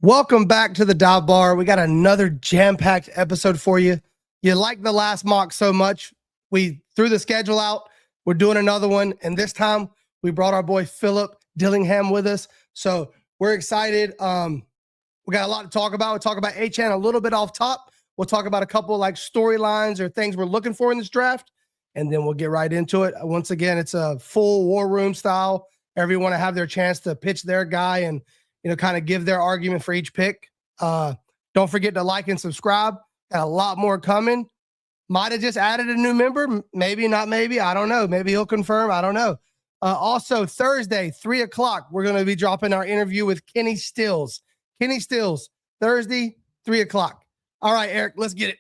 Welcome back to the Dive Bar. We got another jam-packed episode for you. You like the last mock so much, we threw the schedule out. We're doing another one, and this time we brought our boy Philip Dillingham with us. So we're excited. We got a lot to talk about. We'll talk about Achane a little bit off top. We'll talk about a couple like storylines or things we're looking for in this draft, and then we'll get right into it. Once again, it's a full war room style. Everyone to have their chance to pitch their guy and kind of give their argument for each pick. Don't forget to like and subscribe. Got a lot more coming. Might have just added a new member. Maybe, not maybe. I don't know. Maybe he'll confirm. I don't know. Also, Thursday, 3 o'clock, we're going to be dropping our interview with Kenny Stills. Kenny Stills, Thursday, 3 o'clock. All right, Eric, let's get it.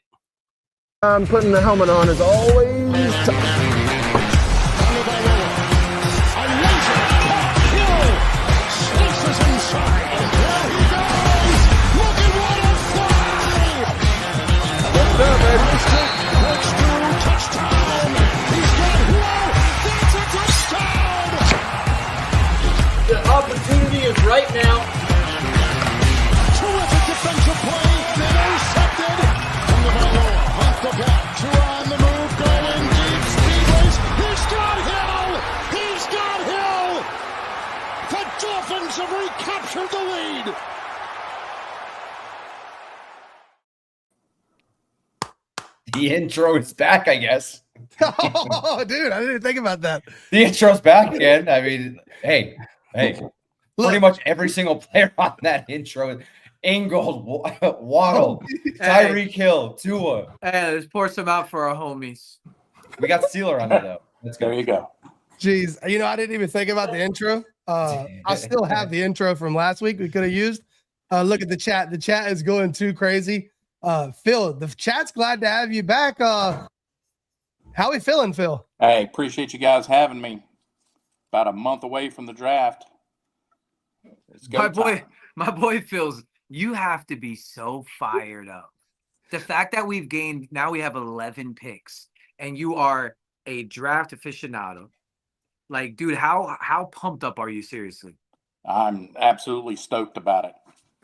I'm putting the helmet on as always. The opportunity is right now. Terrific defensive play. Intercepted. Off the back. On the move. Going deep. Speed race. He's got Hill. He's got Hill. The Dolphins have recaptured the lead. The intro is back, I guess. Oh, dude, I didn't think about that. The intro's back again. I mean, hey. Pretty much every single player on that intro. Ingold, Waddle, Tyreek Hill, Tua. Hey, let's pour some out for our homies. We got Steeler on there, though. Let's go. There you go. Jeez, I didn't even think about the intro. I still have the intro from last week we could have used. Look at the chat. The chat is going too crazy. Phil, the chat's glad to have you back. How we feeling, Phil? Hey, appreciate you guys having me. About a month away from the draft. It's go time. My boy Phil's, you have to be so fired up. The fact that we have 11 picks, and you are a draft aficionado. Like, dude, how pumped up are you, seriously? I'm absolutely stoked about it.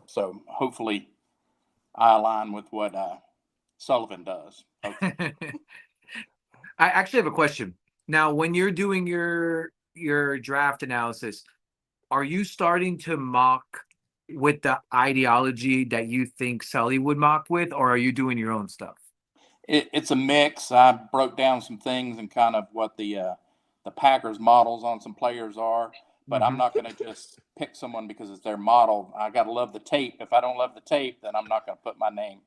So hopefully I align with what Sullivan does. I actually have a question. Now, when you're doing your draft analysis, are you starting to mock with the ideology that you think Sully would mock with, or are you doing your own stuff? It's a mix. I broke down some things and kind of what the Packers models on some players are, but I'm not going to just pick someone because it's their model. I got to love the tape. If I don't love the tape, then I'm not going to put my name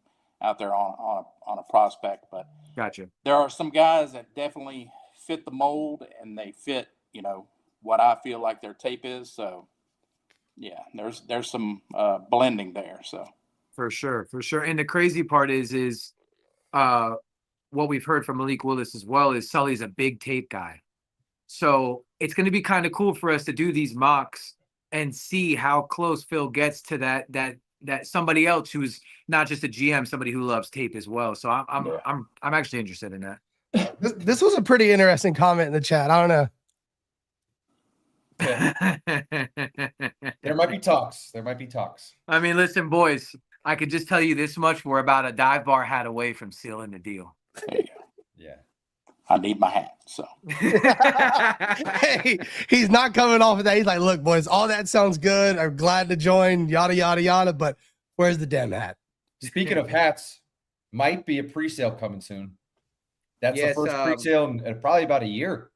out there on a prospect. But Gotcha. There are some guys that definitely fit the mold, and they fit, what I feel like their tape is. So, yeah, there's some blending there. So For sure. And the crazy part is what we've heard from Malik Willis as well is Sully's a big tape guy. So it's going to be kind of cool for us to do these mocks and see how close Phil gets to that somebody else who's not just a GM, somebody who loves tape as well. So I'm actually interested in that. This was a pretty interesting comment in the chat. I don't know. There might be talks. I mean, listen, boys, I could just tell you this much. We're about a dive bar hat away from sealing the deal. Yeah. I need my hat. So Hey, he's not coming off of that. He's like, look, boys, all that sounds good. I'm glad to join, yada, yada, yada. But where's the damn hat? Speaking of hats, might be a pre-sale coming soon. That's the first pre-sale in probably about a year.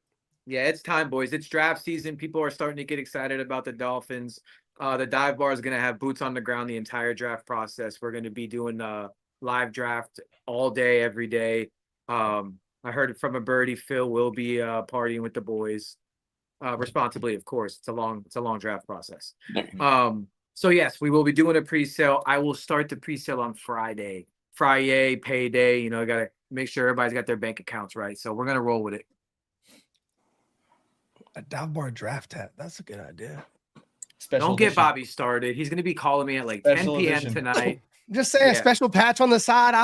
Yeah, it's time, boys. It's draft season. People are starting to get excited about the Dolphins. The dive bar is going to have boots on the ground the entire draft process. We're going to be doing a live draft all day, every day. I heard it from a birdie. Phil will be partying with the boys responsibly, of course. It's a long draft process. So yes, we will be doing a pre-sale. I will start the pre-sale on Friday. Friday, payday. I got to make sure everybody's got their bank accounts right. So we're going to roll with it. A dive bar draft hat. That's a good idea. Don't get Bobby started. He's going to be calling me at like 10 p.m. tonight. Just saying, special patch on the side.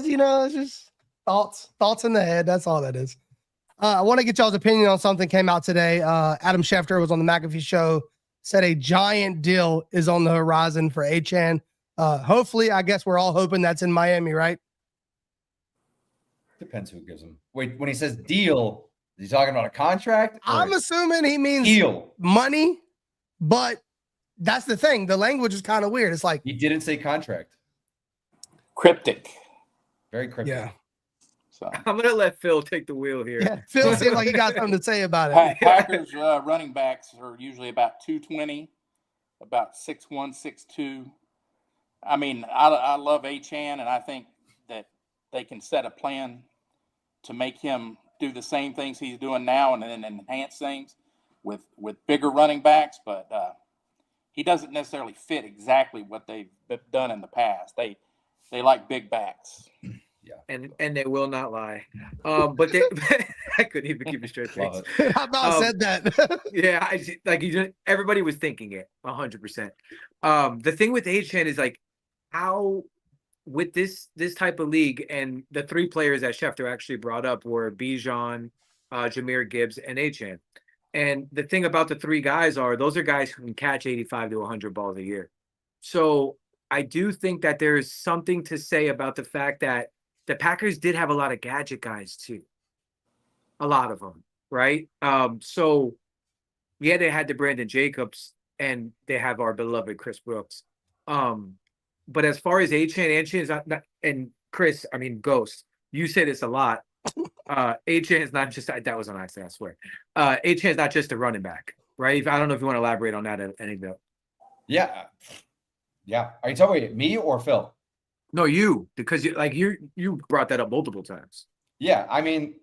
It's just thoughts in the head. That's all that is. I want to get y'all's opinion on something came out today. Adam Schefter was on the McAfee show said a giant deal is on the horizon for Achane. Hopefully, I guess we're all hoping that's in Miami, right? Depends who gives him. Wait, when he says deal, is he talking about a contract? I'm assuming he means deal money, but that's the thing. The language is kind of weird. It's like he didn't say contract. Cryptic. Very cryptic. Yeah. So I'm gonna let Phil take the wheel here. Yeah, Phil seems like he got something to say about it. Packers running backs are usually about 220, about 6'1", 6'2". I mean, I love Achane, and I think that they can set a plan to make him do the same things he's doing now and then enhance things with bigger running backs. But he doesn't necessarily fit exactly what they've done in the past. They like big backs. Yeah. And they will not lie. But they, I couldn't even keep a straight face. I about said that. Yeah, everybody was thinking it 100%. The thing with Achane is like how with this type of league, and the three players that Schefter actually brought up were Bijan, Jahmyr Gibbs, and Achane. And the thing about the three guys are those are guys who can catch 85 to 100 balls a year. So I do think that there's something to say about the fact that the Packers did have a lot of gadget guys too. A lot of them, right? So yeah, they had the Brandon Jacobs and they have our beloved Chris Brooks. But as far as Achane is not, and Chris, I mean, Ghost, you say this a lot. Achane is not just, that was an accident, I swear. Achane is not just a running back, right? I don't know if you want to elaborate on that any bit. Yeah. Yeah. Are you talking about me or Phil? No, you, because you brought that up multiple times. Yeah. I mean,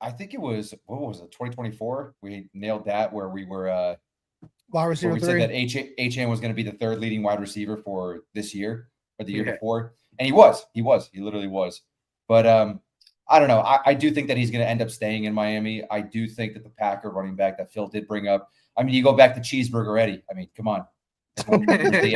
I think it was, what was it, 2024? We nailed that where we were wide receiver we 3. said that Achane was going to be the third leading wide receiver for this year or the year before. And he literally was. But I don't know. I do think that he's going to end up staying in Miami. I do think that the Packer running back that Phil did bring up, I mean, you go back to Cheeseburger Eddie. I mean, come on. Seriously,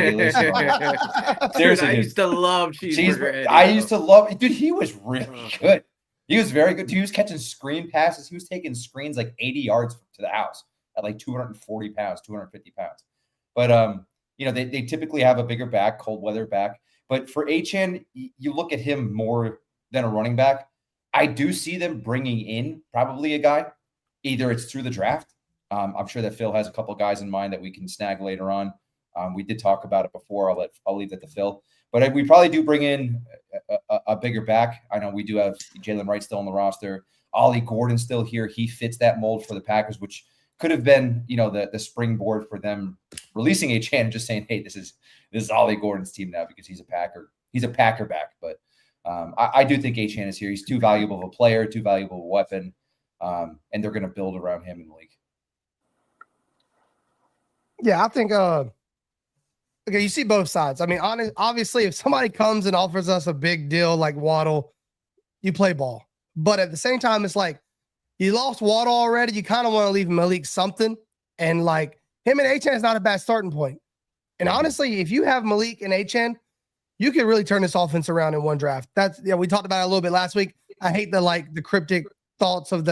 I used to love Cheeseburger Eddie. I used to love, dude, he was really good. He was very good. He was catching screen passes. He was taking screens like 80 yards to the house at like 240 pounds, 250 pounds. But, you know, they typically have a bigger back, cold weather back. But for Achane, you look at him more than a running back. I do see them bringing in probably a guy. Either it's through the draft. I'm sure that Phil has a couple guys in mind that we can snag later on. We did talk about it before. I'll leave that to Phil. But we probably do bring in a bigger back. I know we do have Jalen Wright still on the roster. Ollie Gordon still here. He fits that mold for the Packers, which could have been, you know, the springboard for them releasing Achane and just saying, hey, this is Ollie Gordon's team now because he's a Packer. He's a Packer back. But I do think Achane is here. He's too valuable of a player, too valuable of a weapon, and they're going to build around him in the league. Yeah, I think okay, you see both sides. I mean, obviously, if somebody comes and offers us a big deal like Waddle, you play ball. But at the same time, it's like you lost Waddle already. You kind of want to leave Malik something. And like him and Achane is not a bad starting point. And honestly, if you have Malik and Achane, you can really turn this offense around in one draft. We talked about it a little bit last week. I hate the cryptic thoughts of the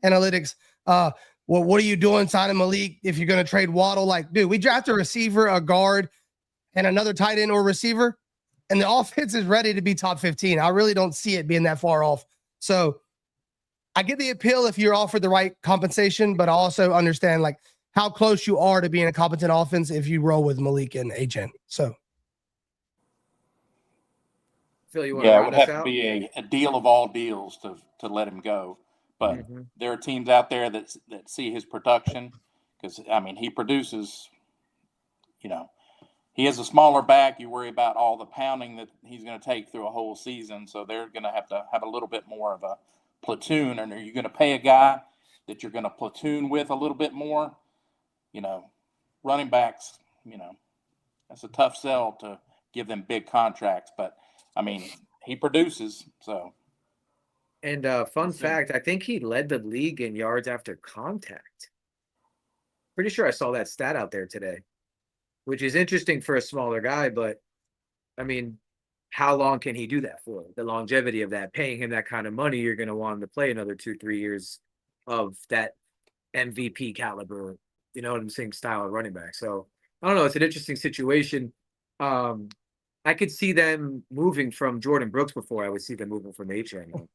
analytics. Well, what are you doing signing Malik if you're going to trade Waddle? Like, dude, we draft a receiver, a guard, and another tight end or receiver, and the offense is ready to be top 15. I really don't see it being that far off. So I get the appeal if you're offered the right compensation, but I also understand like how close you are to being a competent offense if you roll with Malik and Achane. So, Phil, you want to it round would us have out? to be a deal of all deals to let him go. But there are teams out there that see his production because, I mean, he produces, you know, he is a smaller back. You worry about all the pounding that he's going to take through a whole season. So they're going to have a little bit more of a platoon. And are you going to pay a guy that you're going to platoon with a little bit more? You know, running backs, you know, that's a tough sell to give them big contracts. But, I mean, he produces, so. And fun fact, I think he led the league in yards after contact. Pretty sure I saw that stat out there today, which is interesting for a smaller guy. But, I mean, how long can he do that for? The longevity of that, paying him that kind of money, you're going to want him to play another 2-3 years of that MVP caliber you know, the same style of running back. So I don't know. It's an interesting situation. I could see them moving from Jordan Brooks before I would see them moving from Achane.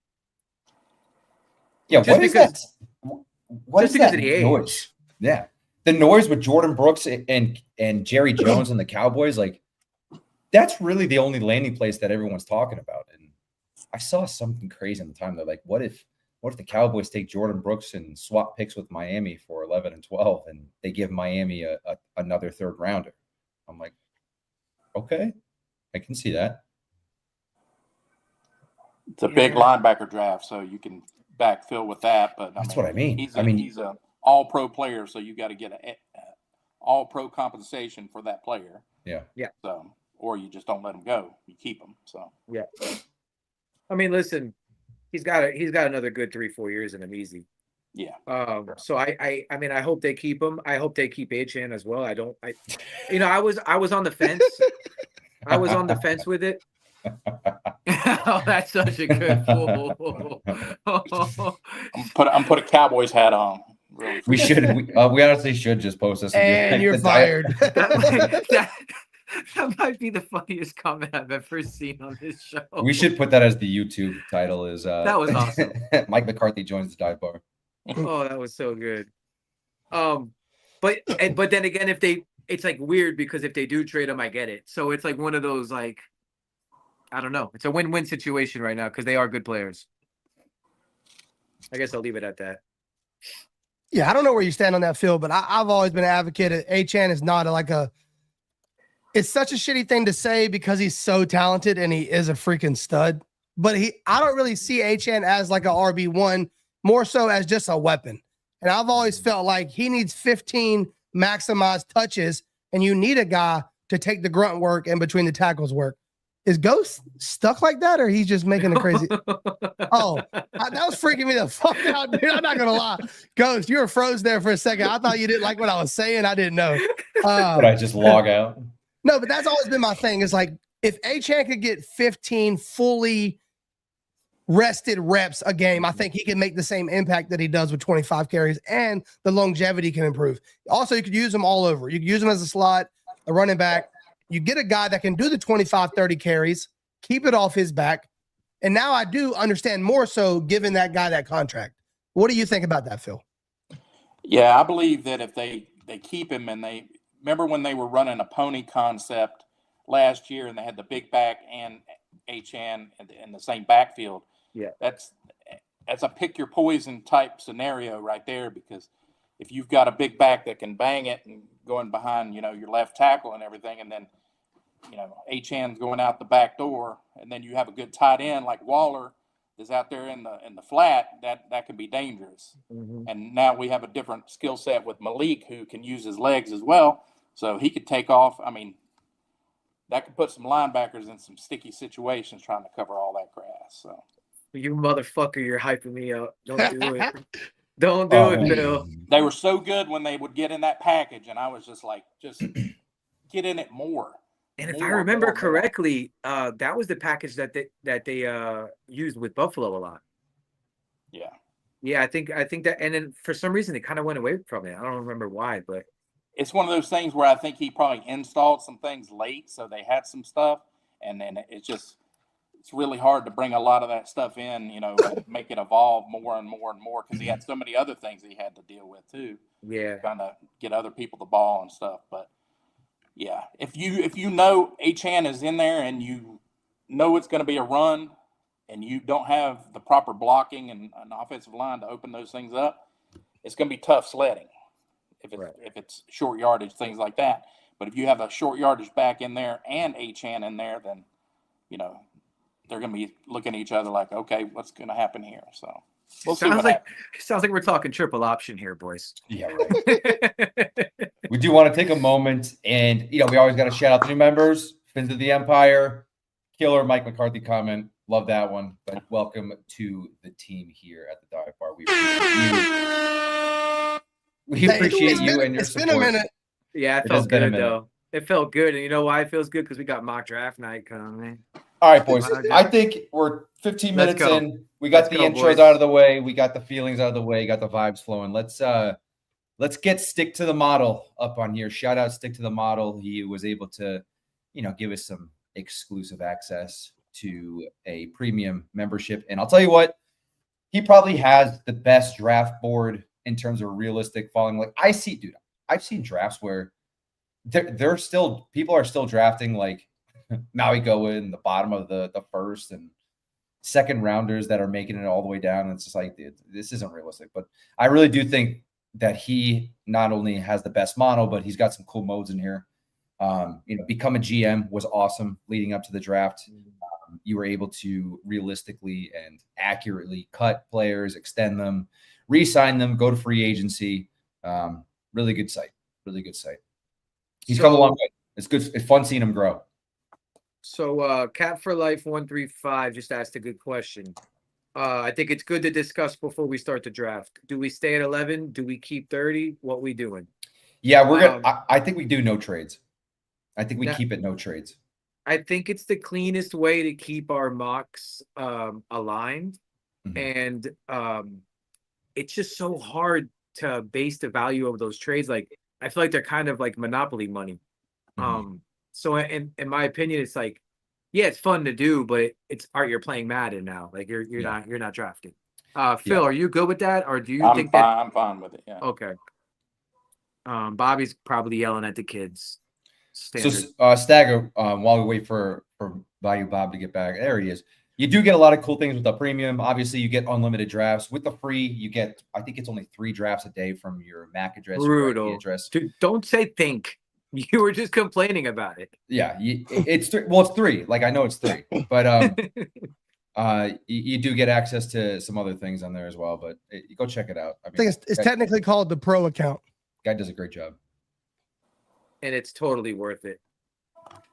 Yeah, Just what is because- that? What just is because that of the age. noise? Yeah, the noise with Jordan Brooks and Jerry Jones and the Cowboys, like that's really the only landing place that everyone's talking about. And I saw something crazy in the time. They're like, what if the Cowboys take Jordan Brooks and swap picks with Miami for 11 and 12, and they give Miami another third rounder? I'm like, okay, I can see that. It's a big linebacker draft, so you can backfill with that. But That's what I mean. He's I mean, he's a all-pro player, so you got to get a all-pro compensation for that player. Yeah. So, or you just don't let him go; you keep him. So Yeah. I mean, listen, he's got another good 3-4 years in him, easy. yeah. So I mean, I hope they keep him. I hope they keep Achane as well. I was on the fence. I was on the fence with it. Oh, that's such a good fool. I'm put a Cowboys hat on. Really. We should. We honestly should just post this. And you're fired. That might be the funniest comment I've ever seen on this show. We should put that as the YouTube title. Is That was awesome. Mike McCarthy joins the dive bar. Oh, that was so good. But then again, it's like weird because if they do trade him, I get it. So it's like one of those, like, I don't know. It's a win-win situation right now because they are good players. I guess I'll leave it at that. Yeah, I don't know where you stand on that, Phil, but I've always been an advocate. Achane is not it's such a shitty thing to say because he's so talented and he is a freaking stud. But I don't really see Achane as like a RB1, more so as just a weapon. And I've always felt like he needs 15 maximized touches, and you need a guy to take the grunt work and between the tackles work. Is Ghost stuck like that, or he's just making a crazy? Oh, that was freaking me the fuck out, dude. I'm not gonna lie, Ghost, you were froze there for a second. I thought you didn't like what I was saying. I didn't know. But I just log out. No, but that's always been my thing. Is like if Achane could get 15 fully rested reps a game, I think he can make the same impact that he does with 25 carries, and the longevity can improve. Also, you could use him all over. You could use him as a slot, a running back. You get a guy that can do the 25, 30 carries, keep it off his back. And now I do understand more so giving that guy that contract. What do you think about that, Phil? Yeah, I believe that if they keep him, and they remember when they were running a pony concept last year and they had the big back and Achane in the same backfield. Yeah. That's a pick your poison type scenario right there, because if you've got a big back that can bang it and going behind, your left tackle and everything, and then, Achane's going out the back door, and then you have a good tight end like Waller is out there in the flat, that can be dangerous. Mm-hmm. And now we have a different skill set with Malik, who can use his legs as well, so he could take off. I mean, that could put some linebackers in some sticky situations trying to cover all that grass. So, you motherfucker, you're hyping me up. Don't do it. Don't do it, Bill. They were so good when they would get in that package, and I was just like, just get in it more. And if I remember correctly, that was the package that they used with Buffalo a lot. Yeah. Yeah, I think that, and then for some reason they kind of went away from it. I don't remember why, but it's one of those things where I think he probably installed some things late, so they had some stuff, and then it's really hard to bring a lot of that stuff in, and make it evolve more and more and more, because he had so many other things he had to deal with too. Yeah, kind of get other people the ball and stuff. But yeah, if you know Achane is in there and you know it's going to be a run, and you don't have the proper blocking and an offensive line to open those things up, it's going to be tough sledding if it's short yardage, things like that. But if you have a short yardage back in there and Achane in there, then they're going to be looking at each other like, okay, what's going to happen here? So we'll see what happens. Sounds like we're talking triple option here, boys. Yeah, right. We do want to take a moment, and we always got to shout out the new members, Fins of the Empire, killer Mike McCarthy comment. Love that one. But welcome to the team here at the Dive Bar. We appreciate you and your support. It's been a minute. Yeah, it felt good though. It felt good, and you know why it feels good? Because we got mock draft night coming. All right, boys. I think we're 15 minutes in. We got the intros out of the way. We got the feelings out of the way. Got the vibes flowing. Let's let's get Stick to the Model up on here. Shout out Stick to the Model. He was able to, give us some exclusive access to a premium membership. And I'll tell you what, he probably has the best draft board in terms of realistic following. Like I've seen drafts where people are still drafting like Maui Goa in the bottom of the first and second rounders that are making it all the way down. And it's just like, this isn't realistic. But I really do think that he not only has the best model, but he's got some cool modes in here. Become a GM was awesome leading up to the draft. You were able to realistically and accurately cut players, extend them, re-sign them, go to free agency. Really good site. Really good site. He's come a long way. It's good. It's fun seeing him grow. So Cap for Life 135 just asked a good question. I think it's good to discuss before we start the draft. Do we stay at 11? Do we keep 30? What we doing? Yeah, we're gonna. I think we do no trades. I think we keep it no trades. I think it's the cleanest way to keep our mocks aligned, and it's just so hard to base the value of those trades. Like I feel like they're kind of like monopoly money. So in my opinion, it's like, yeah, it's fun to do, but it's art. You're playing Madden now. Like you're not drafting. Phil, are you good with that, or do you think that I'm fine with it? Yeah. Okay. Bobby's probably yelling at the kids. So Standard. Stagger, while we wait for Value Bob to get back, there he is. You do get a lot of cool things with the premium. Obviously, you get unlimited drafts. With the free, you get, I think it's only 3 drafts a day from your MAC address. Brutal. Your address. Dude, don't say think. You were just complaining about it. Yeah, it's 3. Well, it's 3. Like I know it's 3, but you do get access to some other things on there as well. But go check it out. I think it's technically called the Pro account. Guy does a great job. And it's totally worth it.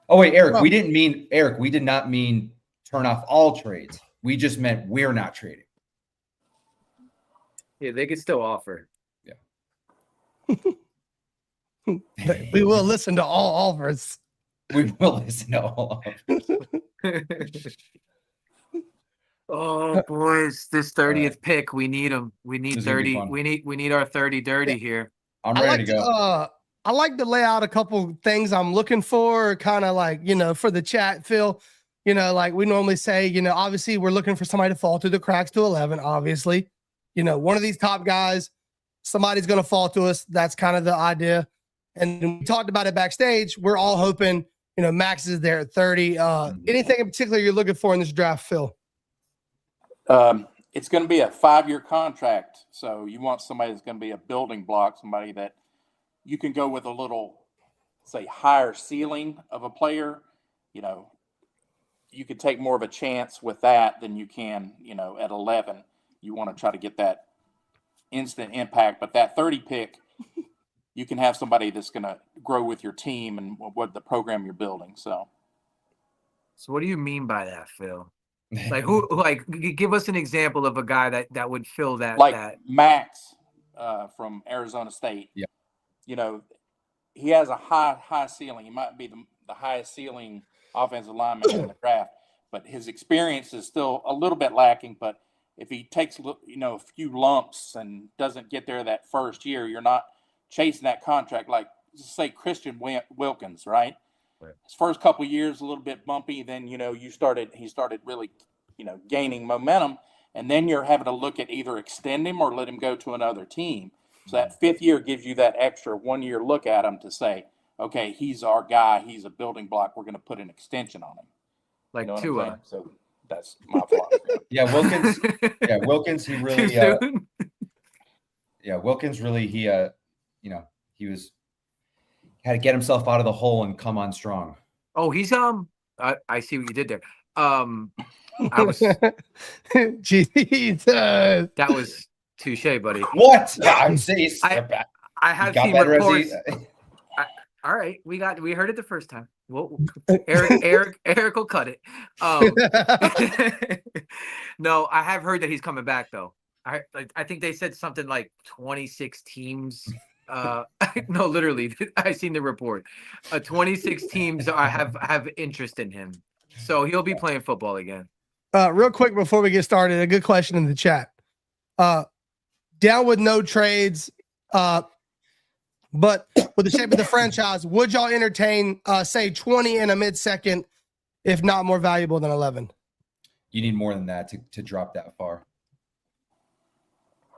Oh wait, Eric, we did not mean turn off all trades. We just meant we're not trading. Yeah, they could still offer. Yeah. We will listen to all offers. We will listen to all offers. Oh boys, this 30th pick, we need them. We need 30. We need our 30 dirty here. I'm ready to go. I like to lay out a couple things I'm looking for, kind of like, for the chat, Phil. Like we normally say, obviously we're looking for somebody to fall through the cracks to 11, obviously. One of these top guys, somebody's going to fall to us. That's kind of the idea. And we talked about it backstage. We're all hoping, Max is there at 30. Anything in particular you're looking for in this draft, Phil? It's going to be a 5-year contract. So you want somebody that's going to be a building block, somebody that you can go with a little, say, higher ceiling of a player. You could take more of a chance with that than you can, at 11. You want to try to get that instant impact. But that 30 pick, you can have somebody that's going to grow with your team and what the program you're building. So what do you mean by that, Phil? Like who? Like give us an example of a guy that would fill that. Like Max from Arizona State. Yeah. He has a high ceiling. He might be the highest ceiling offensive lineman in the draft, but his experience is still a little bit lacking. But if he takes a few lumps and doesn't get there that first year, you're not chasing that contract. Like say Christian Wilkins, right? His first couple of years a little bit bumpy. Then he started really gaining momentum, and then you're having to look at either extend him or let him go to another team. So that 5th year gives you that extra 1-year look at him to say, okay, he's our guy. He's a building block. We're going to put an extension on him. Like Tua. So that's my philosophy. Yeah, Wilkins. Yeah, Wilkins. He really. Wilkins really. He had to get himself out of the hole and come on strong. Oh, he's I see what you did there. I was. Jesus. That was touche, buddy. What? Yeah, I'm saying. I have seen reports. All right, we heard it the first time. Well, Eric will cut it. No, I have heard that he's coming back though. I think they said something like 26 teams. No, literally, I seen the report. 26 teams have interest in him, so he'll be playing football again. Real quick before we get started, a good question in the chat. Down with no trades. But with the shape of the franchise, would y'all entertain, say, 20 in a mid-second, if not more valuable than 11? You need more than that to drop that far.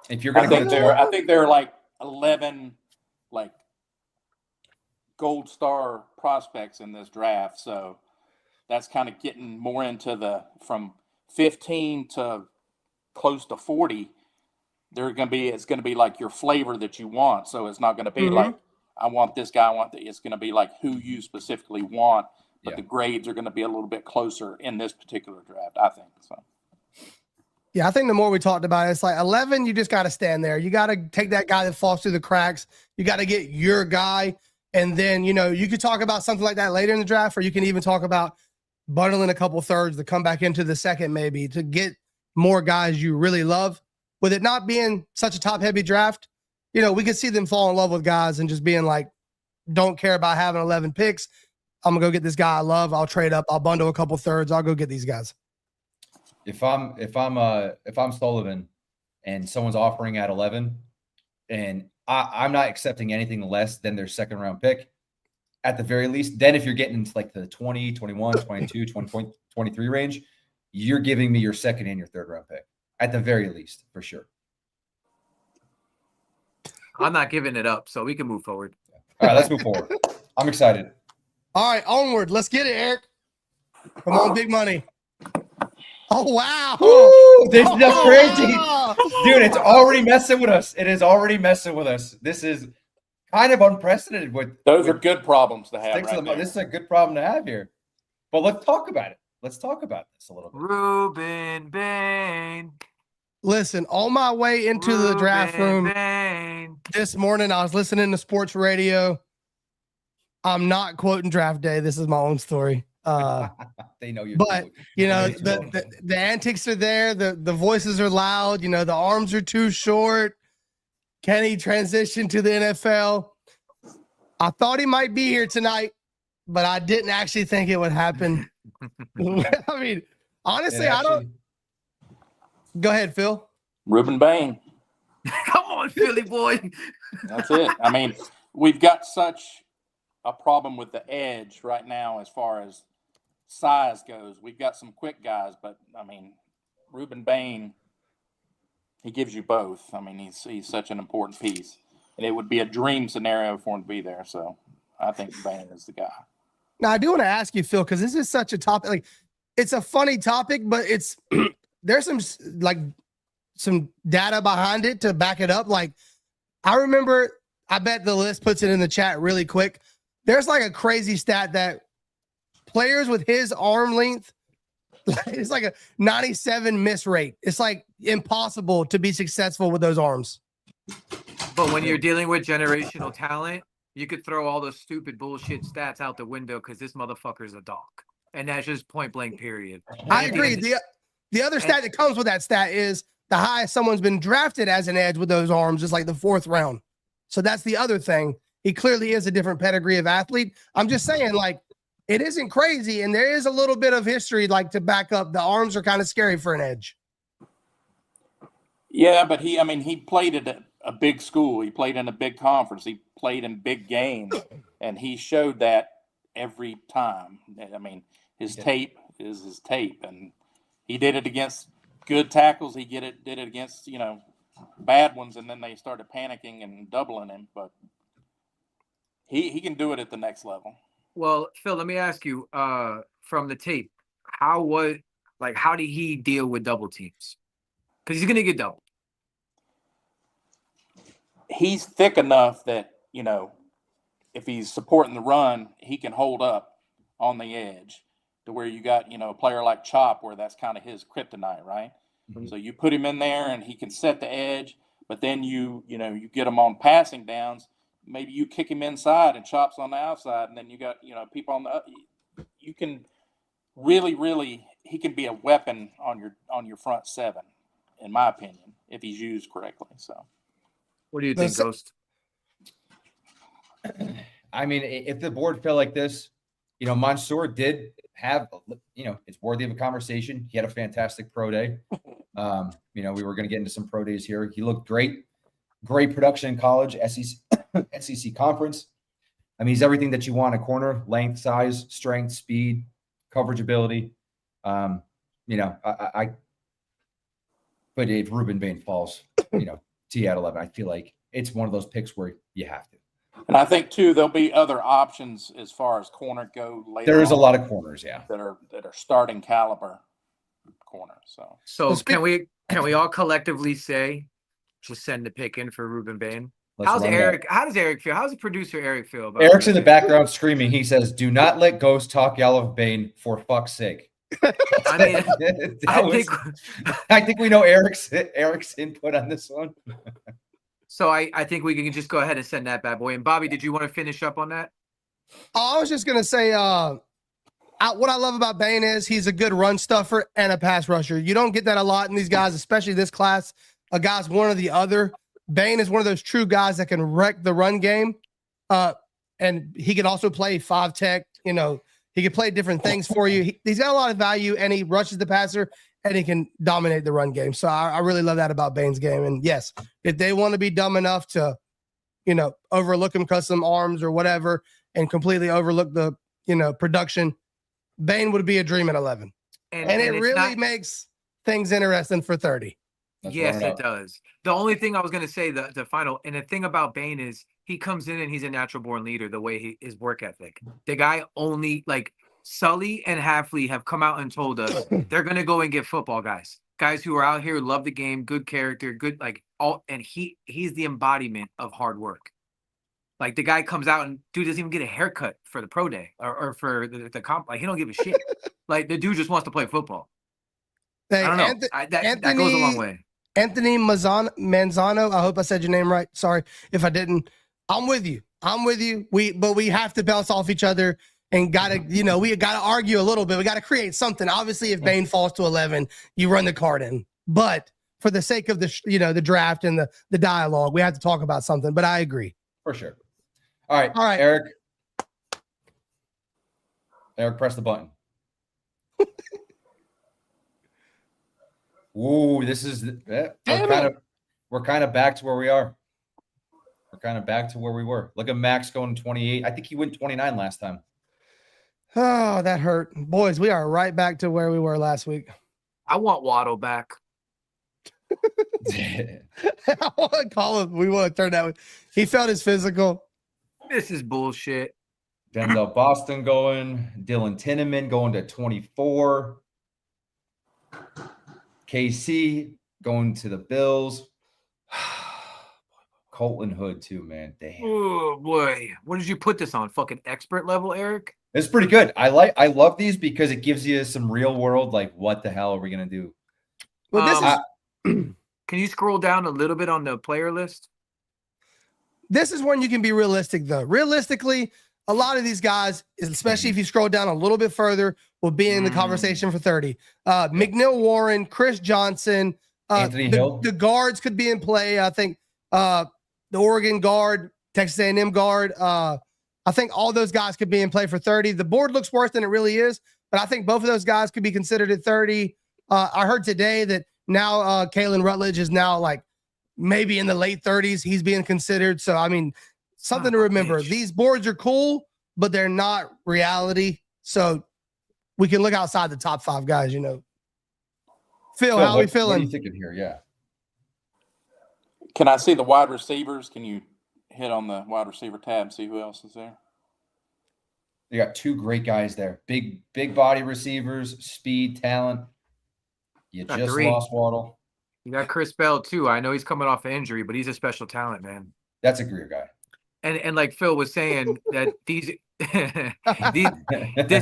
If you're going to I think there are like 11 like gold star prospects in this draft, so that's kind of getting more into from 15 to close to 40. It's going to be like your flavor that you want. So it's not going to be like, I want this guy, it's going to be like who you specifically want, but the grades are going to be a little bit closer in this particular draft, I think. So. Yeah, I think the more we talked about it, it's like 11, you just got to stand there. You got to take that guy that falls through the cracks. You got to get your guy. And then, you could talk about something like that later in the draft, or you can even talk about bundling a couple thirds to come back into the second, maybe to get more guys you really love. With it not being such a top-heavy draft, we could see them fall in love with guys and just being like, don't care about having 11 picks. I'm going to go get this guy I love. I'll trade up. I'll bundle a couple thirds. I'll go get these guys. If I'm Sullivan and someone's offering at 11 and I'm not accepting anything less than their second round pick at the very least, then if you're getting into like the 20, 21, 22, 20, 23 range, you're giving me your second and your third round pick at the very least, for sure. I'm not giving it up, so we can move forward. All right, let's move forward. I'm excited. All right, onward. Let's get it, Eric. Come on, big money. Oh, wow. Ooh, this is crazy. Dude, it's already messing with us. It is already messing with us. This is kind of unprecedented. Those are good problems to have. This is a good problem to have here. But let's talk about it. Let's talk about this a little bit. Ruben Bain. Listen, on my way into the draft room this morning, I was listening to sports radio. I'm not quoting draft day. This is my own story. They know you. But the antics are there. The voices are loud. The arms are too short. Can he transition to the NFL? I thought he might be here tonight, but I didn't actually think it would happen. I mean, honestly, I don't. Go ahead, Phil. Ruben Bain. Come on, Philly boy. That's it. I mean, we've got such a problem with the edge right now as far as size goes. We've got some quick guys, but I mean, Ruben Bain, he gives you both. I mean, he's such an important piece, and it would be a dream scenario for him to be there. So I think Bain is the guy. Now, I do want to ask you, Phil, because this is such a topic. Like, it's a funny topic, but it's there's some data behind it to back it up. Like, I remember, I bet the list puts it in the chat really quick. There's like a crazy stat that players with his arm length, it's like a 97 miss rate. It's like impossible to be successful with those arms. But when you're dealing with generational talent, you could throw all those stupid bullshit stats out the window because this motherfucker's a dog. And that's just point blank, period. I agree. The other stat that comes with that stat is the highest someone's been drafted as an edge with those arms is like the 4th round. So that's the other thing. He clearly is a different pedigree of athlete. I'm just saying, like, it isn't crazy, and there is a little bit of history, like, to back up. The arms are kind of scary for an edge. Yeah, but he played at a big school. He played in a big conference. He played in big games, and he showed that every time. I mean, his tape is his tape, and he did it against good tackles. He did it against, bad ones, and then they started panicking and doubling him. But he can do it at the next level. Well, Phil, let me ask you, from the tape, how did he deal with double teams? Because he's going to get doubled. He's thick enough that, if he's supporting the run, he can hold up on the edge to where you got, a player like Chop where that's kind of his kryptonite, right? Mm-hmm. So you put him in there and he can set the edge, but then you get him on passing downs. Maybe you kick him inside and Chop's on the outside, and then you got, people on the you can really he can be a weapon on your front 7, in my opinion, if he's used correctly. So what do you think, Ghost? I mean, if the board felt like this, Mansour did have, it's worthy of a conversation. He had a fantastic pro day. We were going to get into some pro days here. He looked great production in college, SEC conference. I mean, he's everything that you want a corner: length, size, strength, speed, coverage ability. But if Ruben Bain falls, to you at 11, I feel like it's one of those picks where you have to. And I think too, there'll be other options as far as corner go later. There is a on lot of corners, yeah, that are starting caliber corners. So can we all collectively say, just send the pick in for Ruben Bain? Let's run that. How does Eric feel? How does the producer Eric feel about Eric's in the Ruben background screaming. He says, "Do not let Ghost talk y'all of Bain for fuck's sake." I mean, I think we know Eric's input on this one. So I think we can just go ahead and send that bad boy. And Bobby, did you want to finish up on that? I was just gonna say, what I love about Bain is he's a good run stuffer and a pass rusher. You don't get that a lot in these guys, especially this class. A guy's one or the other. Bain is one of those true guys that can wreck the run game, and he can also play 5 tech. He can play different things for you. He's got a lot of value, and he rushes the passer, and he can dominate the run game. So I really love that about Bain's game. And yes, if they want to be dumb enough to, overlook him because some arms or whatever, and completely overlook the, production, Bain would be a dream at 11. And it really makes things interesting for 30. Yes, it does. The only thing I was going to say, the final, and the thing about Bain is he comes in and he's a natural born leader, the way his work ethic. The guy only, like, Sully and Hafley have come out and told us they're going to go and get football guys who are out here, love the game, good character, good, and he's the embodiment of hard work. Like, the guy comes out and dude doesn't even get a haircut for the pro day or for the comp. Like, he don't give a shit. Like, the dude just wants to play football. Hey, I don't know. That goes a long way. Anthony Manzano, I hope I said your name right. Sorry if I didn't. I'm with you. But we have to bounce off each other and we gotta argue a little bit. We gotta create something. Obviously, if Bain falls to 11, you run the card in. But for the sake of the draft and the dialogue, we have to talk about something. But I agree. For sure. All right. Eric, press the button. Ooh, this is we're kind of back to where we are. We're kind of back to where we were. Look at Max going 28. I think he went 29 last time. Oh, that hurt. Boys, we are right back to where we were last week. I want Waddle back. I want to call him. We want to turn that way. He felt his physical. This is bullshit. Denzel Boston going. Dylan Tinneman going to 24. KC going to the Bills. Colton Hood too, man. Damn. Oh boy, what did you put this on? Fucking expert level, Eric? It's pretty good. I love these because it gives you some real world, like, what the hell are we gonna do? Well, can you scroll down a little bit on the player list? This is when you can be realistic, though. Realistically, a lot of these guys, especially if you scroll down a little bit further, will be in the conversation for 30. McNeil Warren, Chris Johnson, Anthony Hill. The guards could be in play. I think the Oregon guard, Texas A&M guard. I think all those guys could be in play for 30. The board looks worse than it really is, but I think both of those guys could be considered at 30. I heard today that now Kalen Rutledge is now like maybe in the late 30s. He's being considered. So, I mean, something to remember. These boards are cool, but they're not reality. So we can look outside the top 5 guys, Phil, how are we feeling? What are you thinking here? Yeah. Can I see the wide receivers? Can you hit on the wide receiver tab and see who else is there? You got 2 great guys there. Big body receivers, speed, talent. You just 3. lost Waddle. You got Chris Bell too. I know he's coming off an injury, but he's a special talent, man. That's a great guy. And like Phil was saying, that this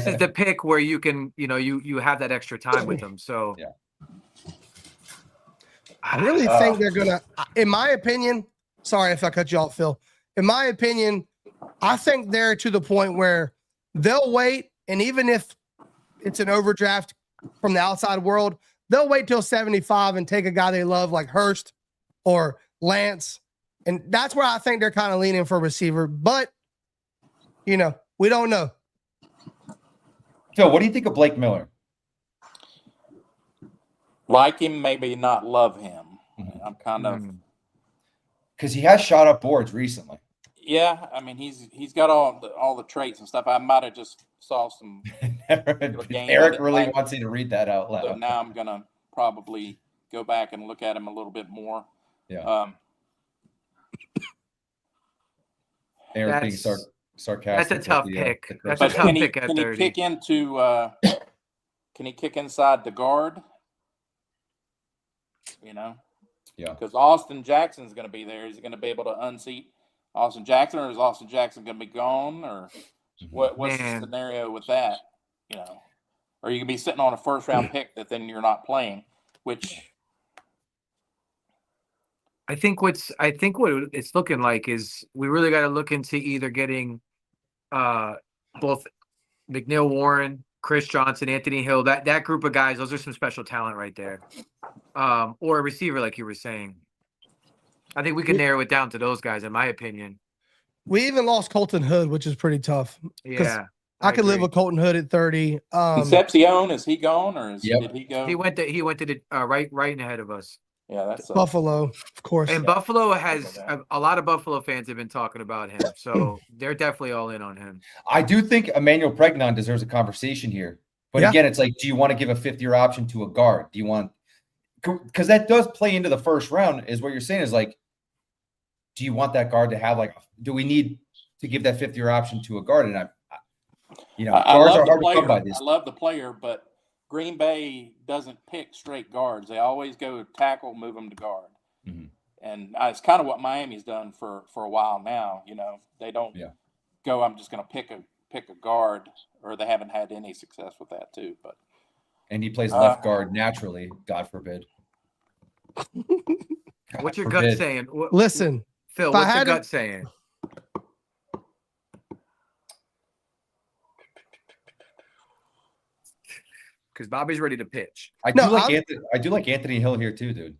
is the pick where you can, you have that extra time with them. So yeah. I really think they're gonna, in my opinion. Sorry if I cut you off, Phil. In my opinion, I think they're to the point where they'll wait, and even if it's an overdraft from the outside world, they'll wait till 75 and take a guy they love like Hurst or Lance. And that's where I think they're kind of leaning for a receiver. But, we don't know. Phil, what do you think of Blake Miller? Like him, maybe not love him. I'm kind of... Because he has shot up boards recently. Yeah, I mean he's got all the traits and stuff. I might have just saw some. Eric really wants you to read that out loud. So now I'm gonna probably go back and look at him a little bit more. Yeah. Eric being sarcastic. That's a tough pick. That's but a tough pick at 30. Can he kick into? Can he kick inside the guard? You know. Yeah. Because Austin Jackson's going to be there. Is he going to be able to unseat Austin Jackson, or is Austin Jackson going to be gone, or what's the scenario with that? You know, or you can be sitting on a first round pick that then you're not playing, which. I think what it's looking like is we really got to look into either getting both McNeil Warren, Chris Johnson, Anthony Hill, that group of guys. Those are some special talent right there. Or a receiver, like you were saying. I think we can narrow it down to those guys, in my opinion. We even lost Colton Hood, which is pretty tough. Yeah. I could live with Colton Hood at 30. Concepcion, is he gone, or did he go? He went to the right ahead of us. Yeah, that's Buffalo, of course. And Buffalo has a lot of Buffalo fans have been talking about him, so they're definitely all in on him. I do think Emmanuel Pregnon deserves a conversation here, but again, it's like, do you want to give a 5th-year option to a guard? Do you want, because that does play into the first round? Is what you're saying is like, do you want that guard to have do we need to give that 5th-year option to a guard? And guards are hard to come by this. I love the player, but Green Bay doesn't pick straight guards. They always go tackle, move them to guard. Mm-hmm. And it's kind of what Miami's done for a while now. You know, they don't go, I'm just going to pick a guard, or they haven't had any success with that too. And he plays left guard naturally, God forbid. What's your gut saying? Listen, Phil, what's your gut saying? Because Bobby's ready to pitch. I do like Anthony Hill here too, dude.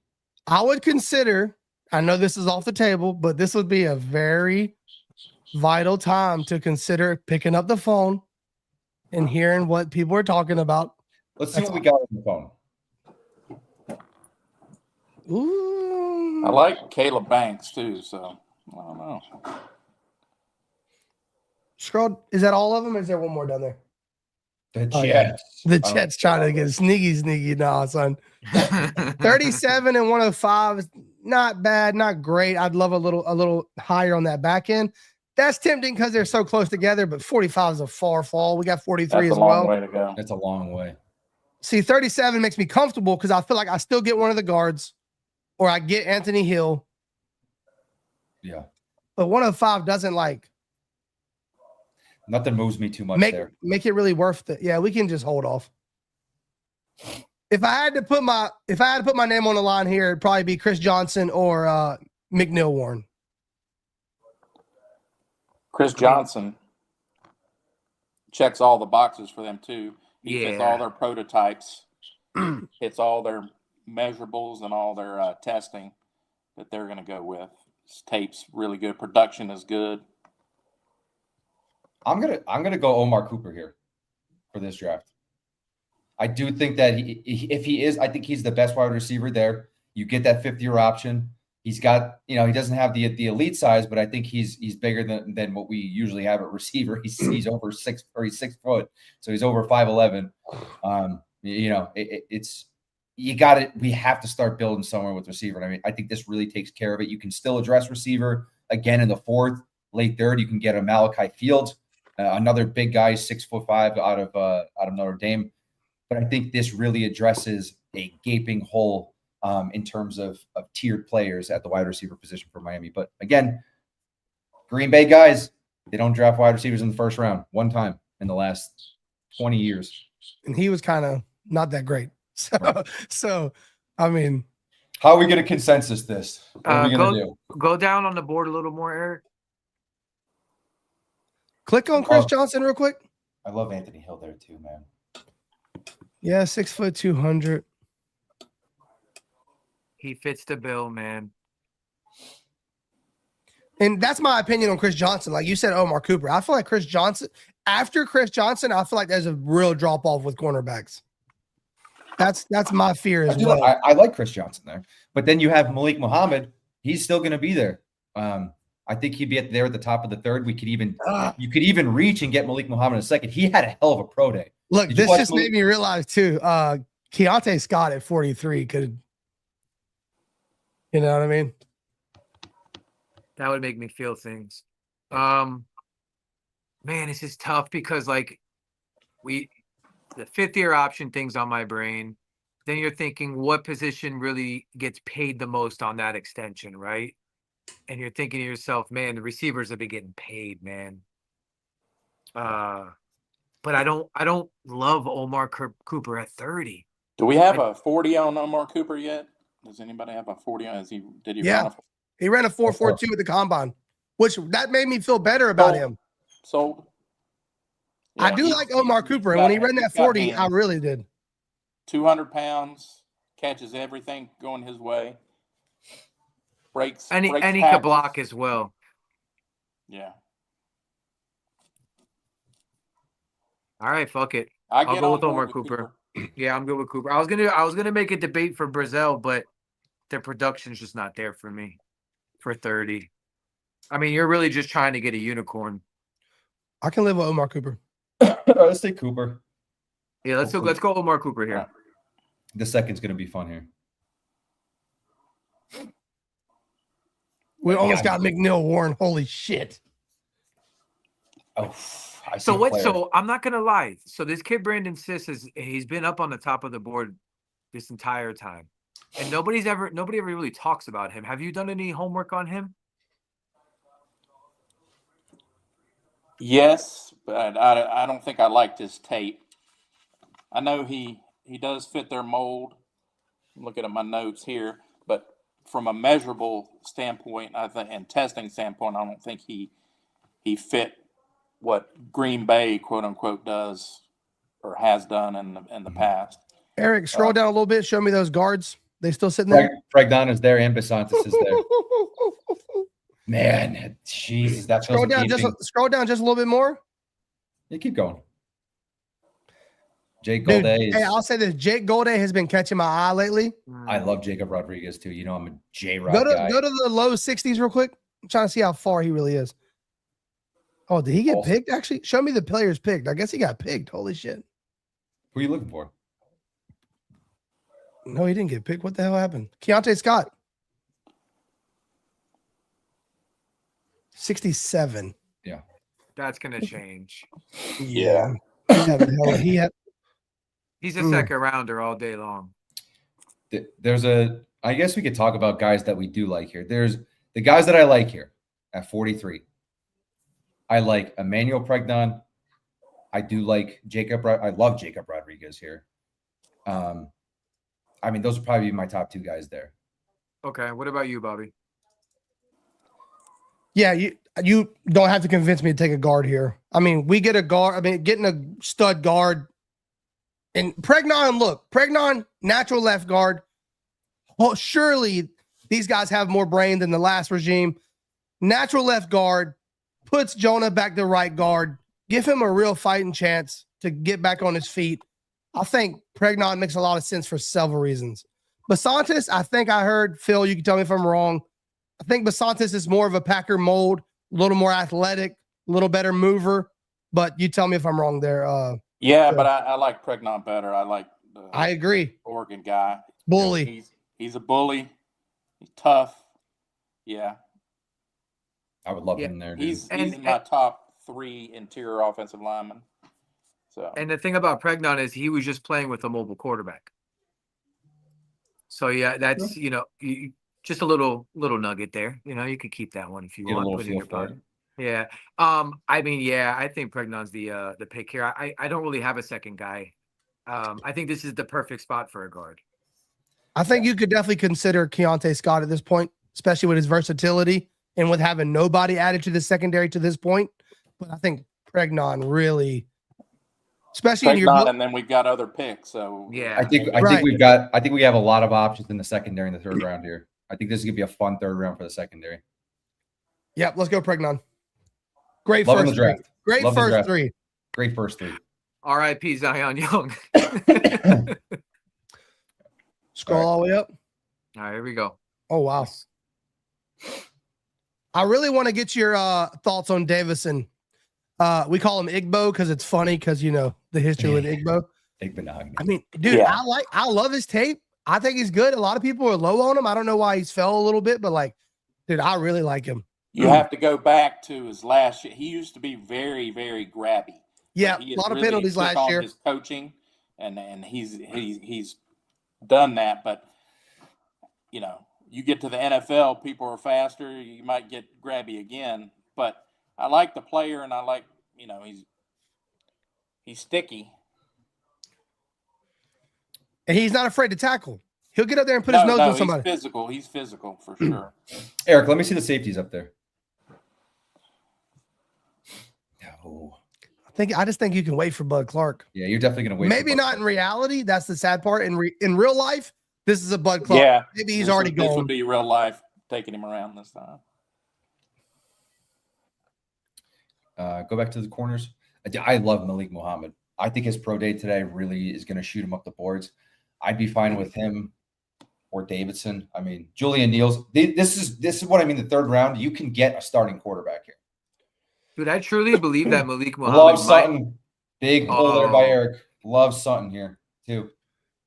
I would consider, I know this is off the table, but this would be a very vital time to consider picking up the phone and hearing what people are talking about. Let's see what we got on the phone. Ooh. I like Caleb Banks too, so I don't know. Scroll, is that all of them, or is there one more down there? The Jets. The Jets trying to get sneaky now, son. 37 and 105 is not bad, not great. I'd love a little higher on that back end. That's tempting because they're so close together, but 45 is a far fall. We got 43 as well. That's a long way to go. That's a long way. See, 37 makes me comfortable because I feel like I still get one of the guards, or I get Anthony Hill. Yeah. But 105 doesn't nothing moves me too much there. Make it really worth it. Yeah, we can just hold off. If I had to put my name on the line here, it'd probably be Chris Johnson or McNeil Warren. Chris Johnson checks all the boxes for them too. He fits all their prototypes, hits all their measurables and all their testing that they're going to go with. His tape's really good. Production is good. I'm gonna go Omar Cooper here for this draft. I do think that if he is, I think he's the best wide receiver there. You get that 5th-year option. He's got, he doesn't have the elite size, but I think he's bigger than what we usually have at receiver. He's over 6 foot, so he's over 5'11". It's you got it. We have to start building somewhere with receiver. And I think this really takes care of it. You can still address receiver again in the 4th, late 3rd. You can get a Malachi Fields, another big guy, 6'5" out of Notre Dame. But I think this really addresses a gaping hole in terms of tiered players at the wide receiver position for Miami. But again, Green Bay guys, they don't draft wide receivers in the 1st round one time in the last 20 years. And he was kind of not that great. So, I mean. How are we going to consensus this? What are we going to do? Go down on the board a little more, Eric. Click on Chris Johnson real quick. I love Anthony Hill there too, man. Yeah, 6 foot 200. He fits the bill, man. And that's my opinion on Chris Johnson. Like you said, Omar Cooper. I feel like Chris Johnson, after Chris Johnson, I feel like there's a real drop off with cornerbacks. That's my fear as well. I like Chris Johnson there. But then you have Malik Muhammad. He's still going to be there. I think he'd be there at the top of the third. You could even reach and get Malik Muhammad in a second. He had a hell of a pro day. Look, Did you this watch just made me realize too. Keontae Scott at 43 could, you know what I mean? That would make me feel things. Man, this is tough because like the 5th-year option thing's on my brain. Then you're thinking what position really gets paid the most on that extension, right? And you're thinking to yourself, man, the receivers have been getting paid, man. But I don't love Omar Cooper at 30. Do we have a 40 on Omar Cooper yet? Does anybody have a 40 on? Did he run a He ran a 4.42 at the combine, which that made me feel better about him. Sold. I do like Omar Cooper, and when he ran that 40, I really did. 200 pounds, catches everything going his way. Breaks. And he tackles. could block as well. Yeah. All right, fuck it. I'll go with Omar Cooper. Yeah, I'm good with Cooper. I was gonna make a debate for Brazil, but their production's just not there for me for 30. I mean, you're really just trying to get a unicorn. I can live with Omar Cooper. Let's say Cooper. Yeah, let's go Omar Cooper here. The second's going to be fun here. We almost got McNeil Warren. Holy shit. Oh, So I'm not gonna lie. So this kid Brandon Siss he's been up on the top of the board this entire time, and nobody ever really talks about him. Have you done any homework on him? Yes, but I don't think I liked his tape. I know he does fit their mold. I'm looking at my notes here, but from a measurable standpoint, I think, and testing standpoint, I don't think he fit what Green Bay, quote unquote, does or has done in the past. Eric, scroll down a little bit. Show me those guards. They still sitting there? Pregnon is there and Basantis is there. Man, Jesus, that scroll down just a little bit more. Yeah, keep going. Jake Golday. Hey, I'll say this: Jake Golday has been catching my eye lately. I love Jacob Rodriguez too. You know, I'm a J-Rod guy. Go to the low 60s real quick. I'm trying to see how far he really is. Oh, did he get picked? Actually, show me the players picked. I guess he got picked. Holy shit! Who are you looking for? No, he didn't get picked. What the hell happened? Keontae Scott. 67. Yeah. That's gonna change. Yeah. He's a second rounder all day long. I guess we could talk about guys that we do like here. There's the guys that I like here at 43. I like Emmanuel Pregnon. I do like Jacob. I love Jacob Rodriguez here. I mean, those would probably be my top two guys there. Okay. What about you, Bobby? Yeah, you don't have to convince me to take a guard here. I mean, we get a guard. I mean, getting a stud guard. And Pregnon, natural left guard. Well, surely these guys have more brain than the last regime. Natural left guard, puts Jonah back to right guard. Give him a real fighting chance to get back on his feet. I think Pregnon makes a lot of sense for several reasons. Basantis, I think I heard, Phil, you can tell me if I'm wrong. I think Basantis is more of a Packer mold, a little more athletic, a little better mover. But you tell me if I'm wrong there. But I like Pregnon better. I agree. Oregon guy. Bully. He's a bully. He's tough. Yeah. I would love him there. Dude. He's in my top 3 interior offensive linemen. So. And the thing about Pregnon is he was just playing with a mobile quarterback. So yeah, that's just a little nugget there. You could keep that one if you want. Put in your pocket. Yeah. I think Pregnon's the pick here. I don't really have a second guy. I think this is the perfect spot for a guard. I think you could definitely consider Keontae Scott at this point, especially with his versatility and with having nobody added to the secondary to this point. But I think Pregnon really, especially in your and then we've got other picks. So yeah, I think we have a lot of options in the secondary in the third round here. I think this is gonna be a fun third round for the secondary. Yep, let's go Pregnon. Great first draft. Great first three. Great first three. R.I.P. Zion Young. Scroll all the way up. All right, here we go. Oh wow. I really want to get your thoughts on Davison. We call him Igbo because it's funny because, you know, the history with Igbo. I mean, dude, Yeah. I love his tape. I think he's good. A lot of people are low on him. I don't know why he's fell a little bit, but like, dude, I really like him. You have to go back to his last year. He used to be very, very grabby. Yeah, He a has lot of really penalties took last on year. his coaching, and he's done that. But you know, you get to the NFL, people are faster. You might get grabby again. But I like the player, and I like, you know, he's sticky. And he's not afraid to tackle. He'll get up there and put his nose on somebody. He's physical. He's physical for sure. Eric, let me see the safeties up there. No. I just think you can wait for Bud Clark. Yeah, you're definitely going to wait. Maybe not in reality. That's the sad part. In real life, this is a Bud Clark. Yeah, Maybe he's already gone. This would be real life taking him around this time. Go back to the corners. I love Malik Muhammad. I think his pro day today really is going to shoot him up the boards. I'd be fine with him or Davidson. I mean, Julian Neal's. This is what I mean. The third round, you can get a starting quarterback here. Dude, I truly believe that Malik Muhammad Love Sutton. Big pull there by Eric. Love Sutton here too.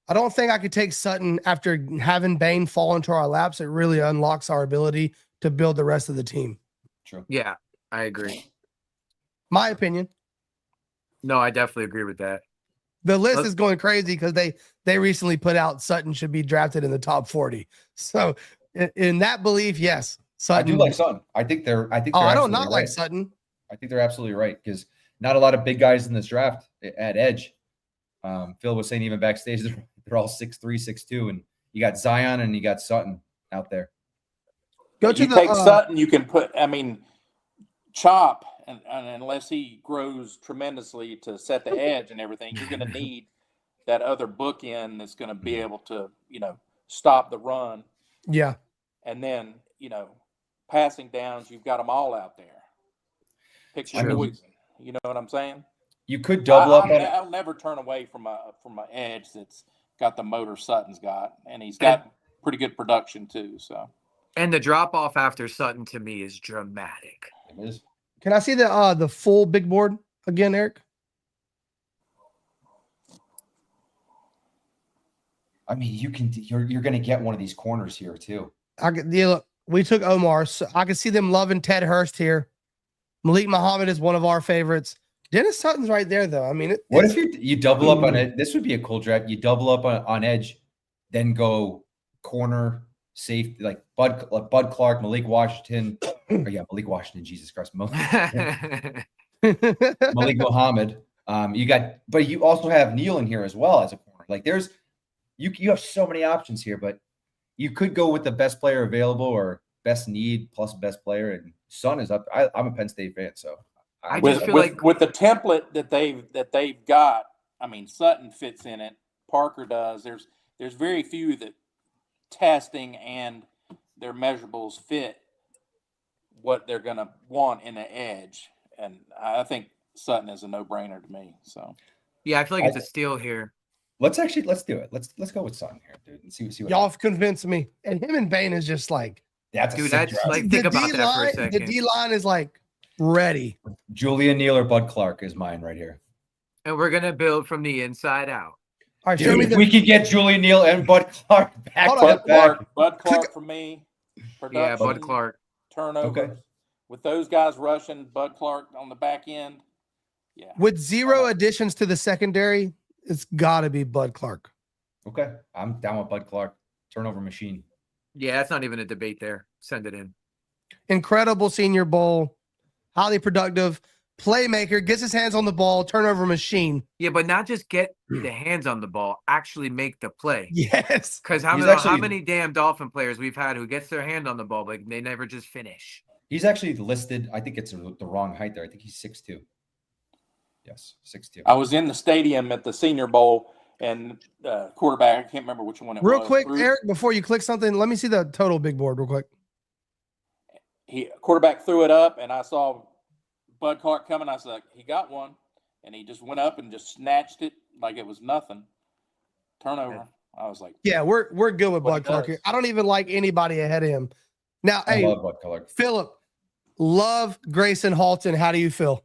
I don't think I could take Sutton after having Bain fall into our laps. It really unlocks our ability to build the rest of the team. True. Yeah, I agree. My opinion. No, I definitely agree with that. The list is going crazy because they recently put out Sutton should be drafted in the top 40. So in that belief, yes, Sutton. I do like Sutton. I think they're I don't not like Sutton. I think they're absolutely right because not a lot of big guys in this draft at edge. Phil was saying even backstage they're all 6'3", 6'2", and you got Zion and you got Sutton out there. Take Sutton, you can put. I mean, Chop, and unless he grows tremendously to set the edge and everything, you're going to need that other bookend that's going to be able to, you know, stop the run. Yeah, and then, you know, passing downs, you've got them all out there. Picture poison. You know what I'm saying? You could double up. I'll never turn away from a edge that's got the motor Sutton's got, and he's got pretty good production too. So, and the drop off after Sutton to me is dramatic. It is. Can I see the full big board again, Eric? I mean, you're going to get one of these corners here too. Look, we took Omar, so I can see them loving Ted Hurst here. Malik Muhammad is one of our favorites. Dennis Sutton's right there, though. I mean, what if you double up on it? This would be a cool draft. You double up on edge, then go corner, safety, like Bud Clark, Malik Washington. Malik Washington. Jesus Christ, Malik Muhammad. But you also have Neal in here as well as a corner. Like you have so many options here, but you could go with the best player available or best need plus best player. And Sun is up. I'm a Penn State fan, so. With the template that they've got, I mean, Sutton fits in it. Parker does. There's very few that testing and their measurables fit what they're going to want in an edge, and I think Sutton is a no-brainer to me. So, yeah, I feel like it's a steal here. Let's do it. Let's go with Sutton here, dude, and see what y'all have convinced me. And him and Bain is just like think about that for a second. The D line is like ready. Julian Neal or Bud Clark is mine right here. And we're gonna build from the inside out. All right, dude, if we could get Julian Neal and Bud Clark back. Bud Clark for me. Production, yeah, Bud Clark. Turnovers. Okay. With those guys rushing, Bud Clark on the back end. Yeah. With zero additions to the secondary, it's got to be Bud Clark. Okay, I'm down with Bud Clark. Turnover machine. Yeah, that's not even a debate there. Send it in. Incredible Senior Bowl. Highly productive. Playmaker, gets his hands on the ball, turnover machine. Yeah, but not just get the hands on the ball, actually make the play. Yes. Because how many damn Dolphin players we've had who gets their hand on the ball, but they never just finish. He's actually listed, I think it's the wrong height there. I think he's 6'2". Yes, 6'2". I was in the stadium at the Senior Bowl, and quarterback, I can't remember which one it was. Real quick, Eric, before you click something, let me see the total big board real quick. Quarterback threw it up, and I saw Bud Clark coming. I was like, he got one, and he just went up and just snatched it like it was nothing. Turnover. I was like, yeah, we're good with Bud Clark here. I don't even like anybody ahead of him. Now, I love Bud Clark. Philip, love Grayson Halton. How do you feel?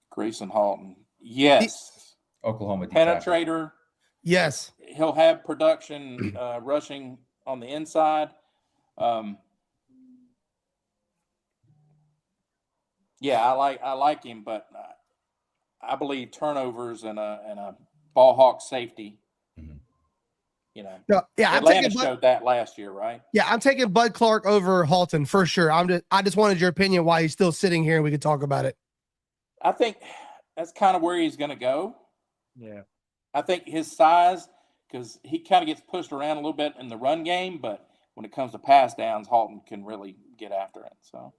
Grayson Halton. Yes. Oklahoma D tackle. Penetrator. Yes. He'll have production rushing on the inside. Yeah, I like him, but I believe turnovers and a ball hawk safety. You know, No, yeah, Atlanta showed that last year, right? Yeah, I'm taking Bud Clark over Halton for sure. I just wanted your opinion why he's still sitting here and we could talk about it. I think that's kind of where he's going to go. Yeah. I think his size, because he kind of gets pushed around a little bit in the run game, but when it comes to pass downs, Halton can really get after it. So,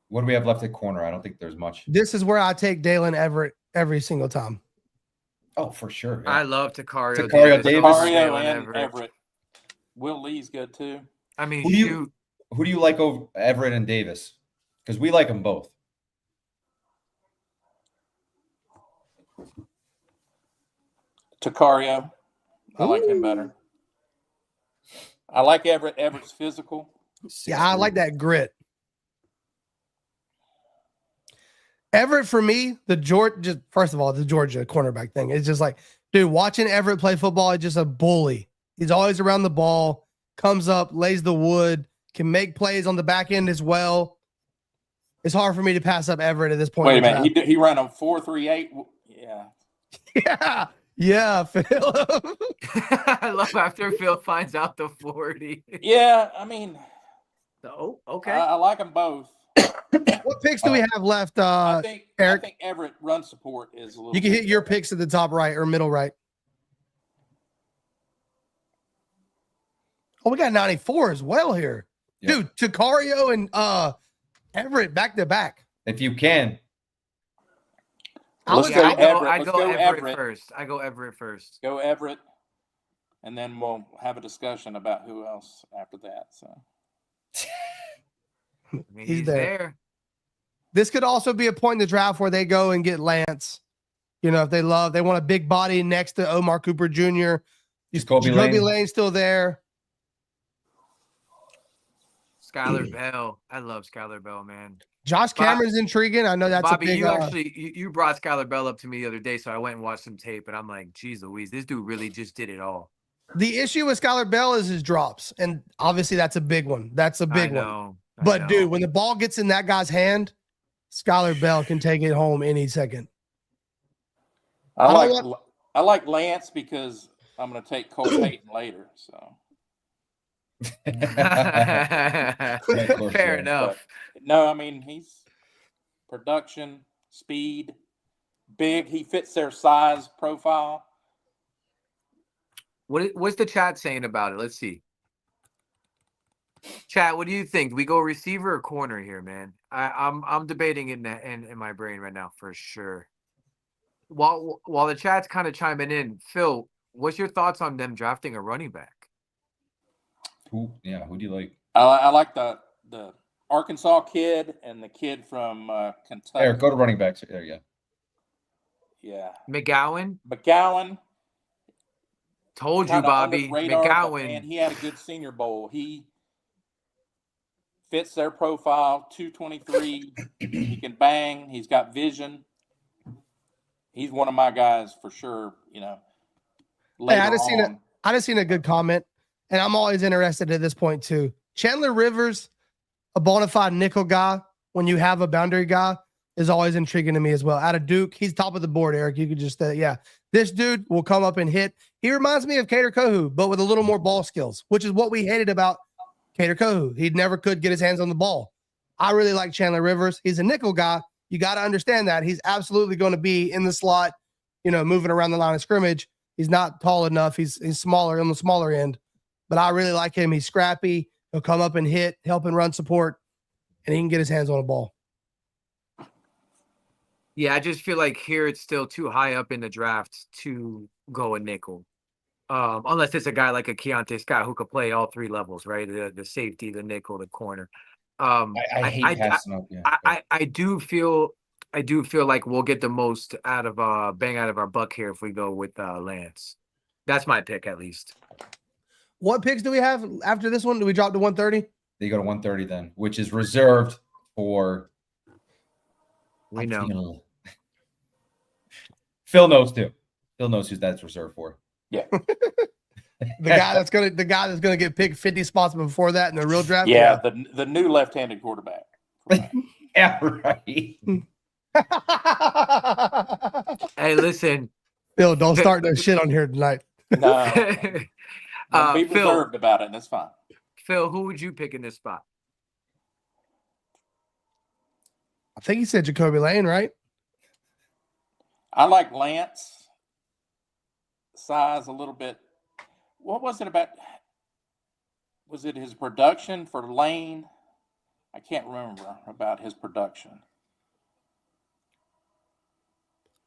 what do we have left at corner? I don't think there's much. This is where I take Dalen Everett every single time. Oh, for sure. Yeah. I love Takario Davis. Takario and Everett. Will Lee's good too. I mean, who do you like over Everett and Davis? Because we like them both. Takario. I like him better. I like Everett. Everett's physical. Yeah, I like that grit. Everett, for me, first of all, the Georgia cornerback thing. It's just like, dude, watching Everett play football is just a bully. He's always around the ball, comes up, lays the wood, can make plays on the back end as well. It's hard for me to pass up Everett at this point. Wait a minute. He ran a 4.38. Yeah. Yeah, Phil. I love after Phil finds out the 40. Yeah, I mean. Oh, okay. I like them both. What picks do we have left, Eric? I think Everett run support is a little. You can hit your picks at the top right or middle right. Oh, we got 94 as well here. Yep. Dude, Takario and Everett back to back. If you can. I go Everett first. I go Everett first. Go Everett, and then we'll have a discussion about who else after that. So I mean, he's there. This could also be a point in the draft where they go and get Lance. You know, if they want a big body next to Omar Cooper Jr. Jacoby Lane's still there. Skylar Bell. I love Skylar Bell, man. Josh Cameron's intriguing. I know that's Bobby, a big. You brought Skylar Bell up to me the other day, so I went and watched some tape, and I'm like, geez Louise, this dude really just did it all. The issue with Skylar Bell is his drops, and obviously that's a big one. That's a big one. But dude, when the ball gets in that guy's hand, Skylar Bell can take it home any second. I like Lance because I'm going to take Cole Payton later. So fair enough. But, no, I mean he's production, speed, big. He fits their size profile. What's the chat saying about it? Let's see. Chat, what do you think? Do we go receiver or corner here, man? I'm debating in my brain right now for sure. While the chat's kind of chiming in, Phil, what's your thoughts on them drafting a running back? Who do you like? I like the Arkansas kid and the kid from Kentucky. Eric, go to running backs. There you go. Yeah. McGowan. Told you, Bobby. McGowan. Man, he had a good Senior Bowl. He fits their profile. 223. He can bang. He's got vision. He's one of my guys for sure. You know. Hey, I just seen a good comment, and I'm always interested at this point too. Chandler Rivers, a bona fide nickel guy, when you have a boundary guy, is always intriguing to me as well. Out of Duke, he's top of the board, Eric. You could just, this dude will come up and hit. He reminds me of Kader Kohu, but with a little more ball skills, which is what we hated about Kader Kohu. He never could get his hands on the ball. I really like Chandler Rivers. He's a nickel guy. You got to understand that. He's absolutely going to be in the slot, moving around the line of scrimmage. He's not tall enough. He's smaller on the smaller end, but I really like him. He's scrappy. He'll come up and hit, help and run support, and he can get his hands on a ball. Yeah, I just feel like here it's still too high up in the draft to go a nickel. Unless it's a guy like a Keontae Scott who could play all three levels, right? The safety, the nickel, the corner. I hate passing up. Yeah. I do feel like we'll get the most out of bang out of our buck here if we go with Lance. That's my pick, at least. What picks do we have after this one? Do we drop to 130? They go to 130 then, which is reserved for. We know. Phil knows too. Phil knows who that's reserved for. Yeah. The guy that's gonna get picked 50 spots before that in the real draft. Yeah, the new left-handed quarterback. Yeah, right. Hey, listen. Phil, don't start no shit on here tonight. No, be Phil, reserved about it. That's fine. Phil, who would you pick in this spot? I think he said Jacoby Lane, right? I like Lance. Size a little bit. What was it about? Was it his production for Lane? I can't remember about his production.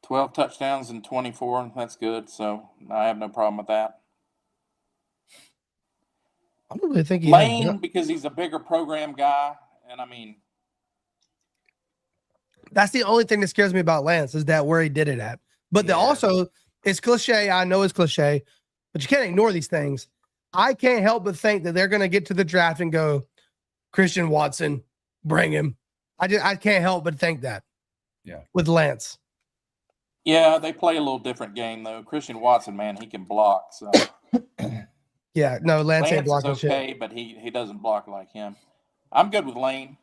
12 touchdowns and 24. That's good. So I have no problem with that. I don't really think he Lane, because he's a bigger program guy. And I mean, that's the only thing that scares me about Lance is that where he did it at. But also, it's cliche. I know it's cliche, but you can't ignore these things. I can't help but think that they're going to get to the draft and go, Christian Watson, bring him. I can't help but think that. Yeah. With Lance. yeah, they play a little different game, though. Christian Watson, man, he can block. So Yeah, no, Lance ain't blocking is okay, shit. but he doesn't block like him. I'm good with Lane.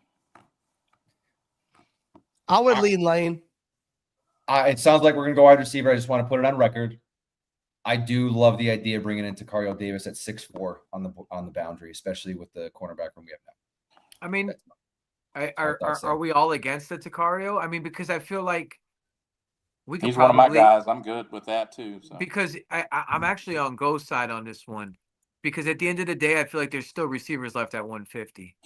I would lean Lane. It sounds like we're going to go wide receiver. I just want to put it on record. I do love the idea of bringing in Tacario Davis at 6'4" on the boundary, especially with the cornerback room we have now. I mean, are we all against the Tacario? I mean, because I feel like we could He's probably, one of my guys. I'm good with that, too. So. Because I'm actually on Go's side on this one. Because at the end of the day, I feel like there's still receivers left at 150.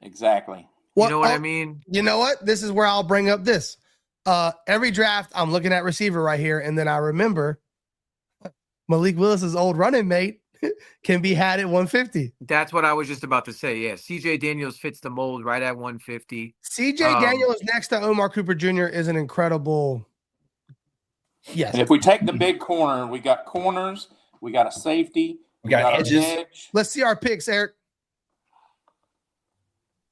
Exactly. You know what I mean? You know what? This is where I'll bring up this. Every draft, I'm looking at receiver right here, and then I remember Malik Willis's old running mate can be had at 150. That's what I was just about to say. Yeah, CJ Daniels fits the mold right at 150. CJ Daniels next to Omar Cooper Jr. is an incredible. Yes. And if we take the big corner, we got corners, we got a safety, We got an edges. edge. Let's see our picks, Eric.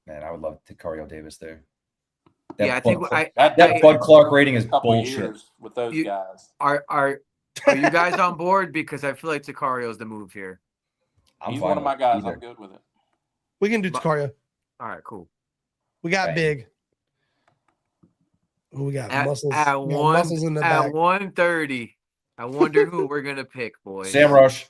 Man, I would love Tacario Davis there. Yeah, I think That Bud Clark rating is couple bullshit. years with those guys. Are you guys on board? Because I feel like Tacario's the move here. He's fine one of my with guys. either. I'm good with it. We can do Tacario. All right, cool. We got Right. big. We got muscles. At We got muscles in the back. 130. I wonder who we're gonna pick, boys. Sam Rush.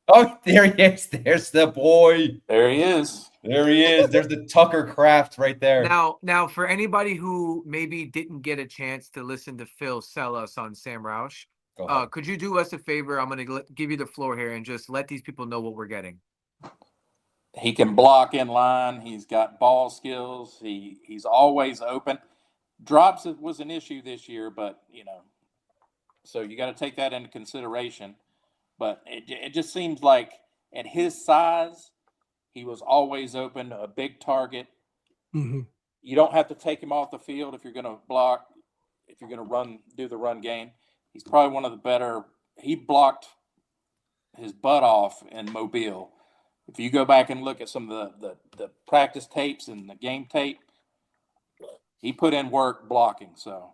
Oh, there he is. There's the boy. There he is. There he is. There's the Tucker Craft right there. Now, for anybody who maybe didn't get a chance to listen to Phil sell us on Sam Roush, Go ahead. could you do us a favor? I'm gonna give you the floor here and just let these people know what we're getting. He can block in line. He's got ball skills. He's always open. Drops was an issue this year, but so you got to take that into consideration. But it just seems like at his size, he was always open, a big target. Mm-hmm. You don't have to take him off the field if you're going to block, if you're going to do the run game. He's probably one of the better. He blocked his butt off in Mobile. If you go back and look at some of the practice tapes and the game tape, he put in work blocking. So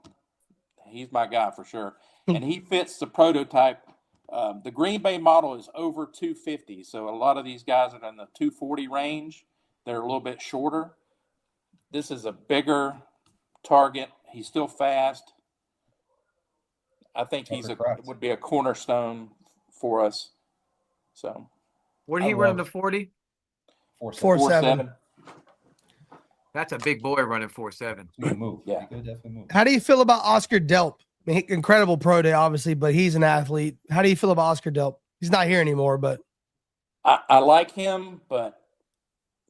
he's my guy for sure. And he fits the prototype. The Green Bay model is over 250. So a lot of these guys are in the 240 range. They're a little bit shorter. This is a bigger target. He's still fast. I think would be a cornerstone for us. So. What did he run the 40? 4.7. That's a big boy running 4.7. Move. Yeah. He could definitely move. How do you feel about Oscar Delp? I mean, incredible pro day, obviously, but he's an athlete. How do you feel about Oscar Delp? He's not here anymore, but I like him, but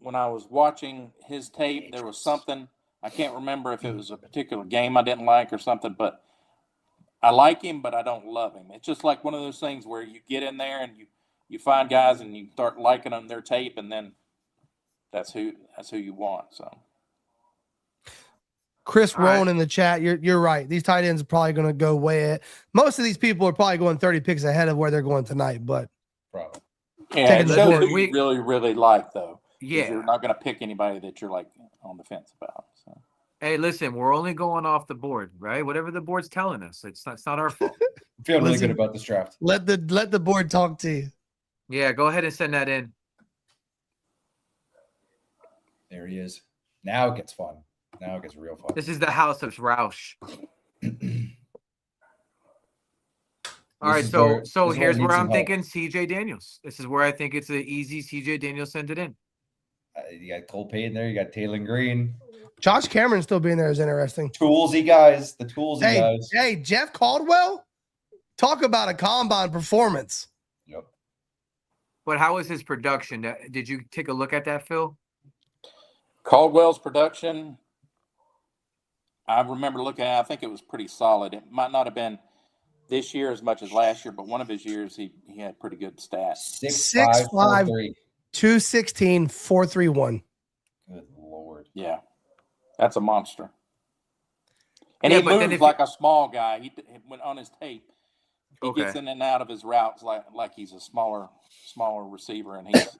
when I was watching his tape, there was something. I can't remember if it was a particular game I didn't like or something, but I like him, but I don't love him. It's just like one of those things where you get in there and you find guys and you start liking them, their tape, and then that's who you want. So. Chris All right. Rowan in the chat, you're right. These tight ends are probably going to go way ahead. Most of these people are probably going 30 picks ahead of where they're going tonight, but Probably. Yeah, taking it the shows board. who you really, really like, though. 'Cause Yeah. You're not going to pick anybody that you're, like, on the fence about. So. Hey, listen, we're only going off the board, right? Whatever the board's telling us, it's not our fault. I'm feeling really Listen, good about this draft. Let the board talk to you. Yeah, go ahead and send that in. There he is. Now it gets fun. Now it gets real fun. This is the house of Roush. All right, This is so where- so this is here's it needs where some I'm help. thinking CJ Daniels. This is where I think it's an easy CJ Daniels send it in. You got Cole Payton there. You got Taylor Green. Josh Cameron still being there is interesting. Toolsy guys. The toolsy guys. Hey, Jeff Caldwell, talk about a combine performance. Yep. But how was his production? Did you take a look at that, Phil? Caldwell's production, I remember looking at it, I think it was pretty solid. It might not have been this year as much as last year, but one of his years he had pretty good stats. 6'5", 4'3". 216, 431. Good Lord. Yeah, that's a monster. And Yeah, he but then moves if like a small guy. He went on his tape. He Okay. gets in and out of his routes like he's a smaller receiver, and he's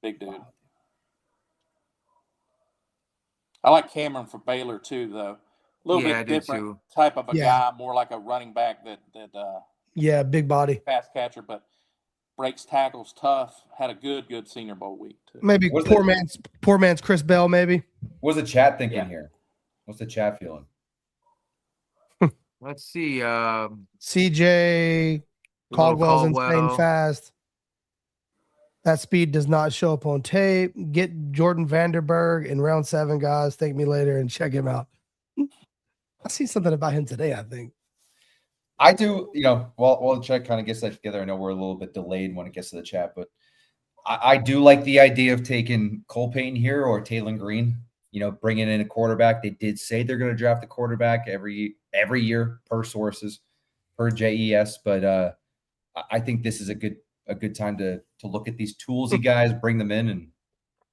big dude. I like Cameron for Baylor too, though. A little Yeah, I bit do different too. type of a Yeah. guy, more like a running back that Yeah, big body. pass catcher, but breaks tackles tough. Had a good Senior Bowl week too. Maybe What's poor man's Chris Bell, maybe. What's the chat thinking Yeah. here? What's the chat feeling? Let's see. CJ Caldwell's insane Caldwell. fast. That speed does not show up on tape. Get Jordan Vanderberg in round 7, guys. Thank me later and check him out. I see something about him today, I think. I do, while the chat kind of gets that together, I know we're a little bit delayed when it gets to the chat, but I do like the idea of taking Cole Payton here or Taylor Green, bringing in a quarterback. They did say they're going to draft a quarterback every year per sources, per JES, but I think this is a good time to look at these toolsy guys, bring them in, and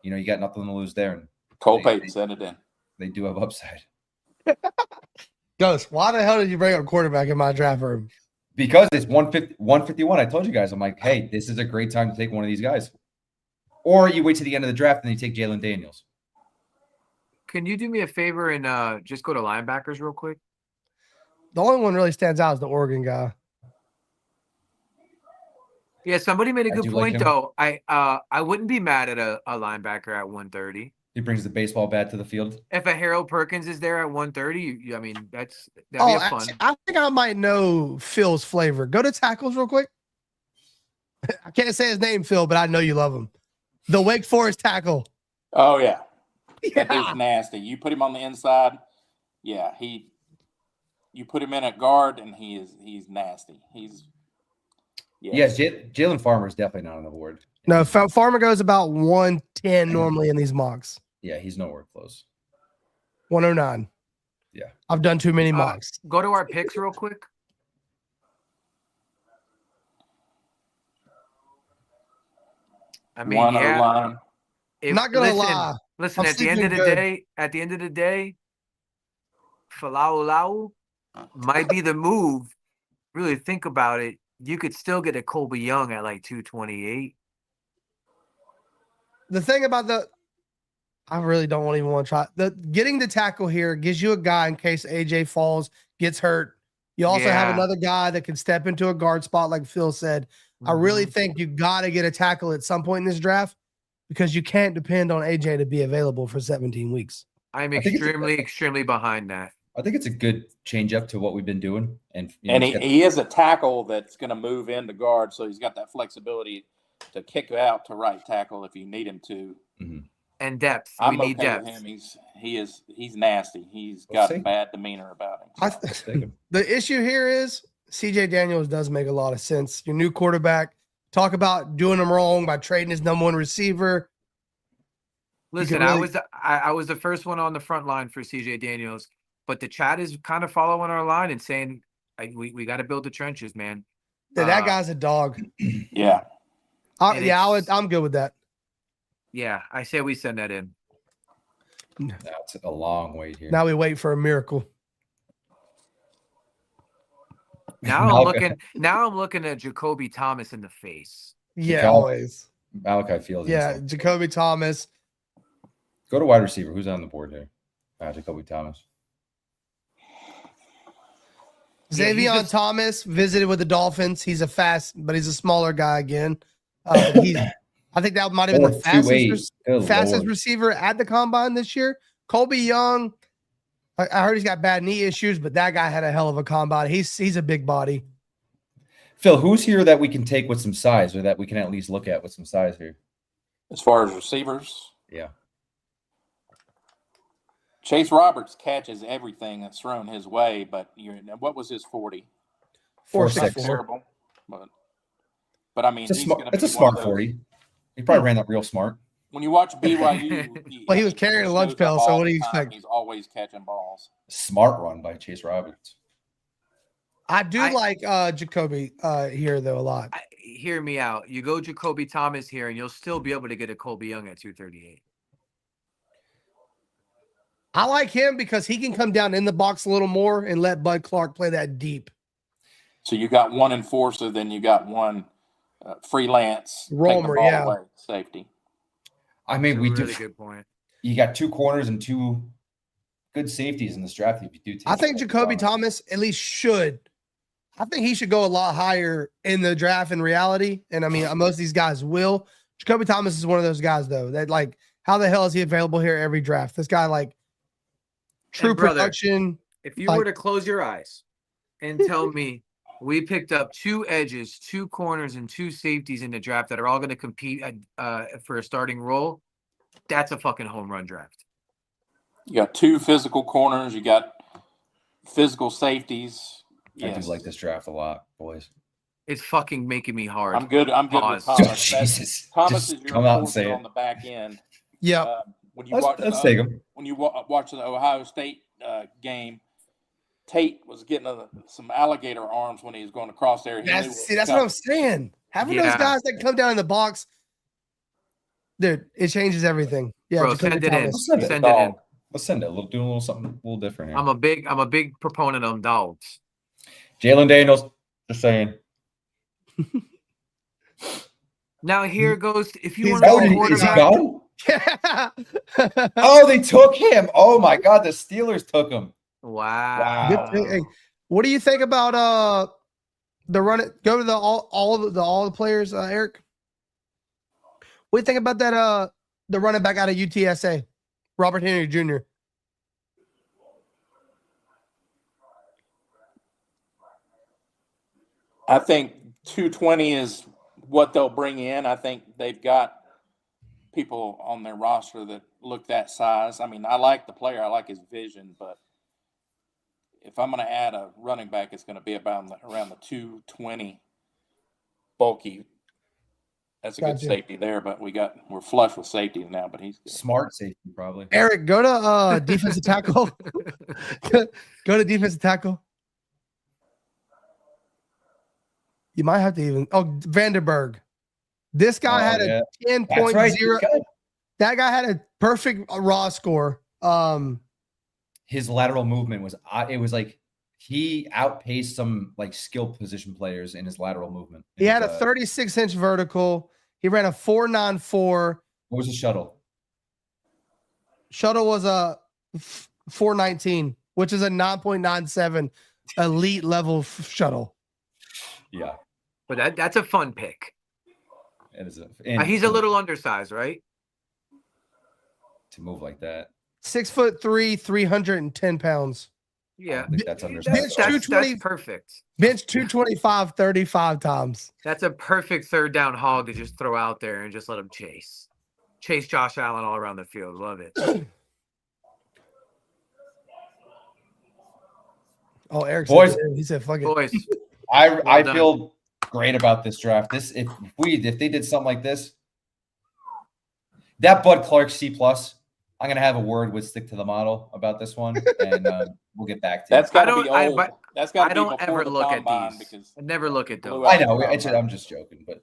you got nothing to lose there. And Cole Payton sent it in. They do have upside. Ghost, why the hell did you bring a quarterback in my draft room? Because it's 151. I told you guys, I'm like, hey, this is a great time to take one of these guys. Or you wait to the end of the draft and you take Jalen Daniels. Can you do me a favor and just go to linebackers real quick? The only one really stands out is the Oregon guy. Yeah, somebody made a I good do like point him. though. I wouldn't be mad at a linebacker at 130. He brings the baseball bat to the field. If a Harold Perkins is there at 130, I mean that'd be Oh, a fun. actually, I think I might know Phil's flavor. Go to tackles real quick. I can't say his name, Phil, but I know you love him. The Wake Forest tackle. Oh yeah. That Yeah. dude's nasty. You put him on the inside, yeah, you put him in at guard and he's nasty. Yes, Jalen Farmer is definitely not on the board. No, Farmer goes about 110 normally in these mocks. Yeah, he's nowhere close. 109. Yeah. I've done too many mocks. Go to our picks real quick. I mean, one yeah. line. If, Not gonna listen, lie. Listen, I'm at the end of the sleeping good. day, Falau might be the move. Really think about it. You could still get a Colby Young at like 228. The thing about I really don't even want to try. Getting the tackle here gives you a guy in case AJ falls, gets hurt. You also have Yeah. another guy that can step into a guard spot, like Phil said. I really think you got to get a tackle at some point in this draft because you can't depend on AJ to be available for 17 weeks. I'm I think it's extremely behind that. I think it's a good change up to what we've been doing. And He is a tackle that's going to move into guard, so he's got that flexibility to kick out to right tackle if you need him to. And depth. I'm We need okay depth. with him. He's nasty. He's got a bad demeanor about him. let's take him. The issue here is CJ Daniels does make a lot of sense. Your new quarterback, talk about doing him wrong by trading his number one receiver. Listen, really- I was the first one on the front line for CJ Daniels, but the chat is kind of following our line and saying we got to build the trenches, man. That guy's a dog. Yeah. I'm good with that. Yeah, I say we send that in. That's a long wait here. Now we wait for a miracle. Now I'm looking at Jacoby Thomas in the face. Yeah, McCall- always. Malachi Fields. Yeah, insult. Jacoby Thomas. Go to wide receiver. Who's on the board here? Jacoby Thomas. Yeah, he's Xavier just- Thomas visited with the Dolphins. He's a smaller guy again. But I think that might have been the 4.28. Good fastest Lord. receiver at the combine this year. Colby Young, I heard he's got bad knee issues, but that guy had a hell of a combine. He's a big body. Phil, who's here that we can take with some size, or that we can at least look at with some size here? As far as receivers, Yeah. Chase Roberts catches everything that's thrown his way, but what was his 40? 4.6. Not terrible, but I mean, It's a he's smart, gonna it's a be one smart of those- 40. He probably ran that real smart. When you watch BYU, Well, he was carrying a lunch shows up pail, so all what do the you time. expect? He's always catching balls. Smart run by Chase Roberts. I do I- like Jacoby here though a lot. Hear me out. You go Jacoby Thomas here, and you'll still be able to get a Colby Young at 238. I like him because he can come down in the box a little more and let Bud Clark play that deep. So you got one enforcer, then you got one freelance take the Romer, ball yeah. away, safety. I mean, we Really do. good point. You got 2 corners and 2 good safeties in this draft. If you do, take I think Jacoby Thomas at least should. I think he should go a lot higher in the draft in reality. And I mean, most of these guys will. Jacoby Thomas is one of those guys, though, that like, how the hell is he available here every draft? This guy, like, true brother, production. If you Like- were to close your eyes and tell me we picked up 2 edges, 2 corners, and 2 safeties in the draft that are all going to compete for a starting role, that's a fucking home run draft. You got 2 physical corners. You got physical safeties. I Yes. do like this draft a lot, boys. It's fucking making me hard. I'm good. I'm good with Pause. Thomas. Jesus. Thomas Just is your come out and enforcer say on it. the back end. Yeah. When you watch Let's take him. when you watch the Ohio State game, Tate was getting some alligator arms when he was going across there. He knew That's what I'm saying. Having those Yeah. guys that come down in the box, dude, it changes everything. Yeah, Bro, Jacoby send it in. Thomas. Send it. Send it in. Let's send it. Do a little something a little different here. I'm a big proponent of dogs. Jalen Daniels, just saying. Now here goes. If you He's want to Oh, go is he quarterback, gone? Oh, they took him. Oh my God, the Steelers took him. wow. Good thing. Hey, what do you think about the run? Go to the all the players, Eric. What do you think about that? The running back out of UTSA, Robert Henry Jr. I think 220 is what they'll bring in. I think they've got people on their roster that look that size. I mean, I like the player. I like his vision, but if I'm going to add a running back, it's going to be around the 220 bulky. That's a good Gotcha. safety there, but we're flush with safeties now, but he's good. Smart safety, probably. Eric, go to defensive tackle. Go to defensive tackle. You might have to even. Oh, Vandenberg. This guy had a 10.0. That's right. he's good. That guy had a perfect raw score. His lateral movement was. It was like he outpaced some like skill position players in his lateral movement. He had a 36-inch vertical. He ran a 4.94. What was the shuttle? Shuttle was a 4.19, which is a 9.97 elite level shuttle. Yeah, But that's a fun pick. it is. He's a little undersized, right? to move like that. 6'3", 310 pounds. I Yeah. don't think that's Bench understandable. That's 220. perfect. Bench 225 35 times. That's a perfect third down hog to just throw out there and just let him chase. Chase Josh Allen all around the field. Love it. Oh, Eric Boys. said, he said, fuck it. Boys, I done. feel great about this draft. This if they did something like this, that Bud Clark C+, I'm gonna have a word with Stick to the Model about this one, and we'll get back to That's it. got to be I old. but That's got I to be don't before ever the look at combine these. because I never look at those. Blue I out know. the combine. I'm just joking, but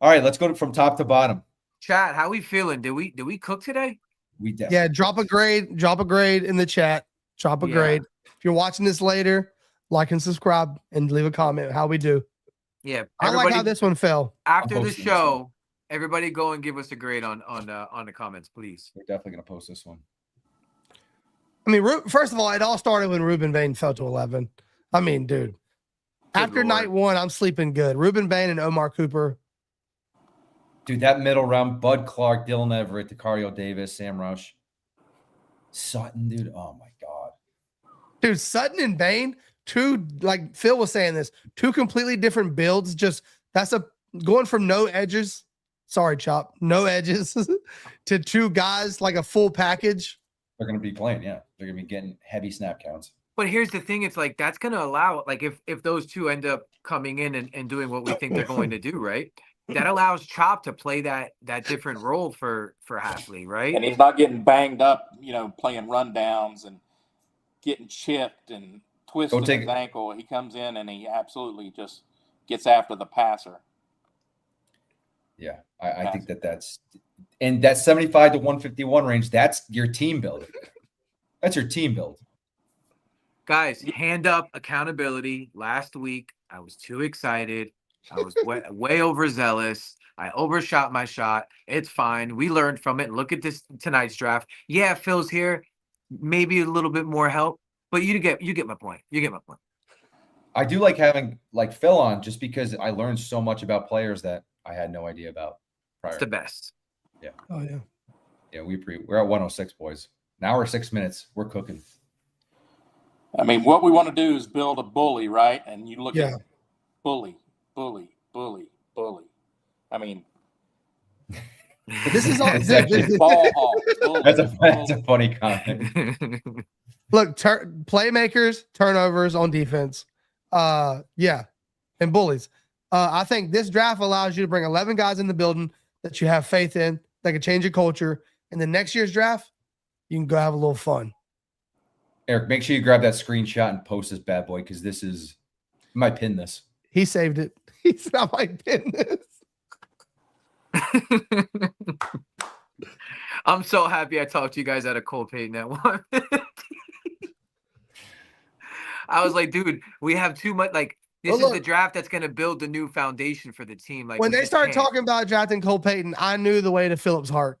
all right, let's go from top to bottom. Chat, how we feeling? Did we cook today? We definitely Yeah, drop a grade in the chat. Drop a Yeah. grade. If you're watching this later, like and subscribe and leave a comment how we do. Yeah. I like how Everybody, this one fell. after the posting this show, everybody go and give us a grade on the comments, please. We're definitely gonna post this one. I mean, first of all, it all started when Ruben Bain fell to 11. I mean, dude, after Lord. night one, I'm sleeping good. Ruben Bain and Omar Cooper. Dude, that middle round, Bud Clark, Dylan Everett, Decario Davis, Sam Rush, Sutton, dude. Oh my God. Dude, Sutton and Bain, two, like Phil was saying this, two completely different builds. Just going from no edges. Sorry, Chop. No edges to two guys, like a full package. They're gonna be playing, yeah. They're gonna be getting heavy snap counts. But here's the thing, it's like that's gonna allow, like, if those two end up coming in and doing what we think they're going to do, right? That allows Chop to play that different role for Hafley, right? And he's not getting banged up, playing rundowns and getting chipped and twisting his ankle. He comes in and he absolutely just gets after the passer. Yeah, I think that's in that 75 to 151 range. That's your team build. That's your team build. Guys, hand up accountability. Last week, I was too excited. I was way overzealous. I overshot my shot. It's fine. We learned from it. Look at this tonight's draft. Yeah, Phil's here. Maybe a little bit more help, but you get my point. You get my point. I do like having like Phil on just because I learned so much about players that I had no idea about prior. It's the best. Yeah. Oh, yeah. Yeah, we're at 106, boys. An hour, 6 minutes. We're cooking. I mean, what we want to do is build a bully, right? And you look Yeah. at bully. I mean, This is all. ball hawk. Bully, That's a bully. funny comment. Look, playmakers, turnovers on defense. Yeah, and bullies. I think this draft allows you to bring 11 guys in the building that you have faith in, that can change your culture. And the next year's draft, you can go have a little fun. Eric, make sure you grab that screenshot and post this bad boy because this is I might pin this. He saved it. He said, I might pin this. I'm so happy I talked to you guys out of Cole Payton at one. I was like, dude, we have too much. Like, this is the draft that's going to build the new foundation for the team. Like, when they started talking about drafting Cole Payton, I knew the way to Phillips' heart.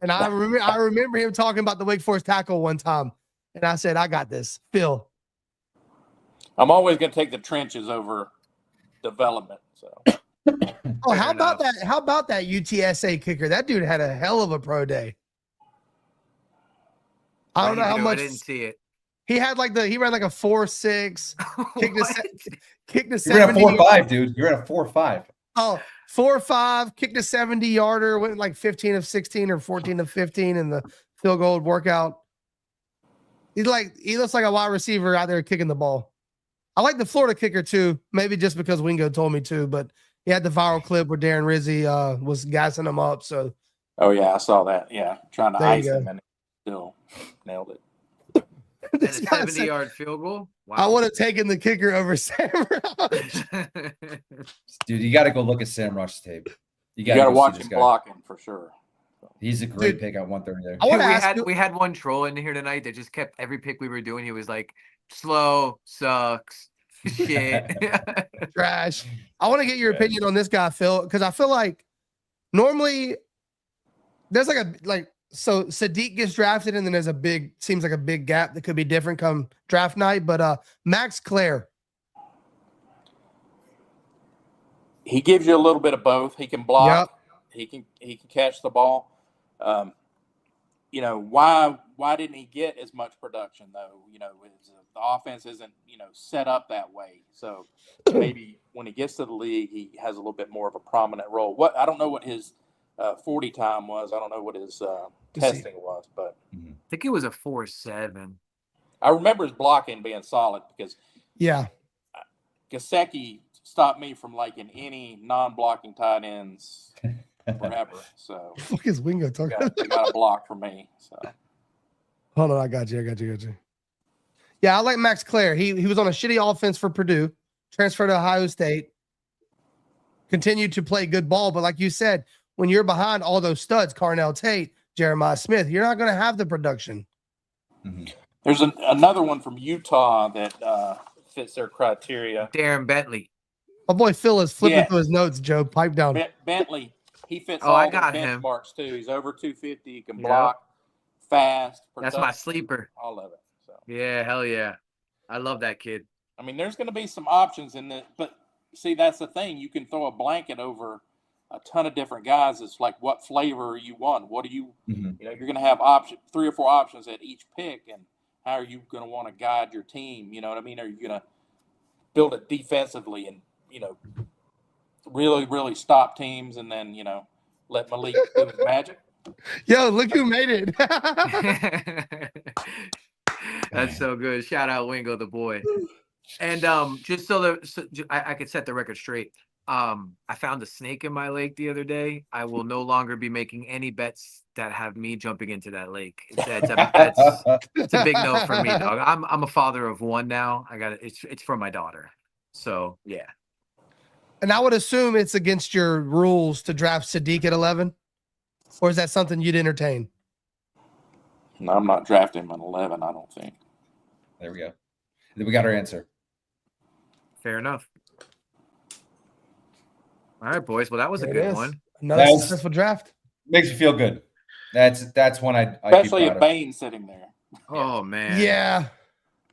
And I remember him talking about the Wake Forest tackle one time. And I said, I got this. Phil. I'm always going to take the trenches over development. So. Oh, how about that? How about that UTSA kicker? That dude had a hell of a pro day. I don't know how much. I didn't see it. He had he ran like a 4.6. Kicked a 70. You're at a 4.5, dude. You're at a 4.5. Oh, 4.5, kicked a 70-yarder, went like 15 of 16 or 14 of 15 in the field goal workout. He looks like a wide receiver out there kicking the ball. I like the Florida kicker too, maybe just because Wingo told me to, but he had the viral clip where Darren Rizzi was gassing him up. So, oh yeah, I saw that. Yeah, trying to There you ice go. him and he still nailed it. this And a guy said, 70-yard field goal? Wow. I would have taken the kicker over Sam Rush. Dude, you got to go look at Sam Rush's tape. You got to go watch see him this guy. blocking for sure. He's a great Dude, pick at 130 there. I want to ask you, we had one troll in here tonight that just kept every pick we were doing. He was like, slow, sucks, shit. trash. I want to get your opinion on this guy, Phil, because I feel like normally there's so Sadiq gets drafted and then there's seems like a big gap that could be different come draft night. But Max Clare, He gives you a little bit of both. He can block. Yep. He can catch the ball. Why didn't he get as much production though? The offense isn't set up that way. So maybe when he gets to the league, he has a little bit more of a prominent role. I don't know what his 40 time was. I don't know what his testing was, but I think it was a 4.7. I remember his blocking being solid because Gesicki stopped me from liking any non-blocking tight ends forever. So fuck is Wingo talking? got a block for me. So Hold on, I got you. Yeah, I like Max Clare. He was on a shitty offense for Purdue, transferred to Ohio State, continued to play good ball. But like you said, when you're behind all those studs, Carnell Tate, Jeremiah Smith, you're not going to have the production. Mm-hmm. there's another one from Utah that fits their criteria. Darren Bentley. My boy Phil is flipping Yeah. through his notes, Joe. Pipe down. Bentley, he fits Oh, all I the got him. benchmarks too. He's over 250. He can Yep. block, fast. That's my production, sleeper. all of it. So Yeah, hell yeah. I love that kid. I mean, there's going to be some options in it, but see, that's the thing. You can throw a blanket over a ton of different guys. It's like, what flavor you want? What do you, Mhm. you know, you're going to have 3 or 4 options at each pick, and how are you going to want to guide your team? You know what I mean? Are you going to build it defensively and, you know, really, really stop teams and then, you know, let Malik do his magic? Yo, look who made it. That's so good. Shout out Wingo, the boy. And just I could set the record straight. I found a snake in my lake the other day. I will no longer be making any bets that have me jumping into that lake. It's a big no for me, dog. I'm a father of one now. It's for my daughter. So yeah. And I would assume it's against your rules to draft Sadiq at 11, or is that something you'd entertain? No, I'm not drafting him at 11, I don't think. There we go. Then we got our answer. Fair enough. All right, boys. Well, that was a There it good is. one. Another That's- successful draft. Makes me feel good. That's one I'd be Especially proud if of. Bane's sitting there. Oh man. Yeah.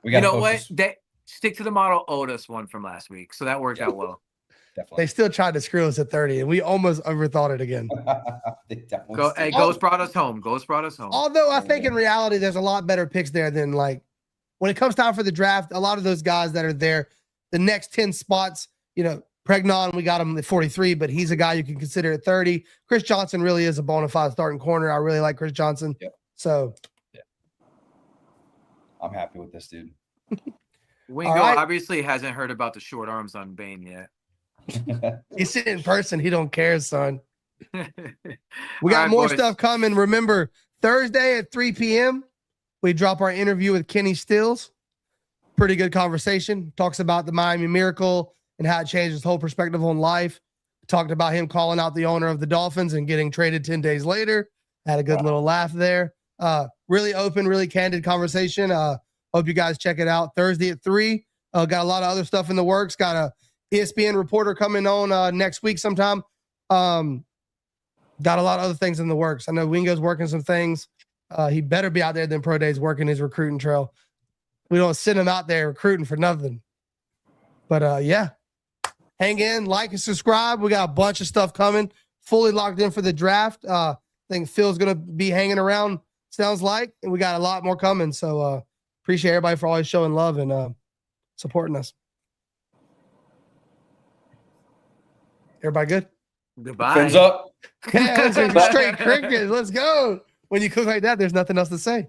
We You gotta know what? focus. They stick to the model owed us one from last week, so that worked out well. Definitely. They still tried to screw us at 30, and we almost overthought it again. They definitely Go, still- hey, Ghost brought us home. Ghost brought us home. Although I think in reality, there's a lot better picks there than like when it comes time for the draft. A lot of those guys that are there, the next 10 spots, you know, Pregnon, we got him at 43, but he's a guy you can consider at 30. Chris Johnson really is a bona fide starting corner. I really like Chris Johnson. Yep. So I'm happy with this dude. Wingo right. obviously hasn't heard about the short arms on Bane yet. he's sitting in person. He don't care, son. We All got right, more boys. stuff coming. Remember, Thursday at 3 p.m., we drop our interview with Kenny Stills. Pretty good conversation. Talks about the Miami Miracle and how it changed his whole perspective on life. Talked about him calling out the owner of the Dolphins and getting traded 10 days later. Had a good little laugh there. Really open, really candid conversation. Hope you guys check it out. Thursday at 3. Got a lot of other stuff in the works. Got a ESPN reporter coming on next week sometime. Got a lot of other things in the works. I know Wingo's working some things. He better be out there than Pro Days working his recruiting trail. We don't send him out there recruiting for nothing. But yeah, hang in, like and subscribe. We got a bunch of stuff coming. Fully locked in for the draft. I think Phil's gonna be hanging around. Sounds like, and we got a lot more coming. So appreciate everybody for always showing love and supporting us. Everybody good? Goodbye. Fins up. Yeah, that's straight cricket. Let's go. When you cook like that, there's nothing else to say.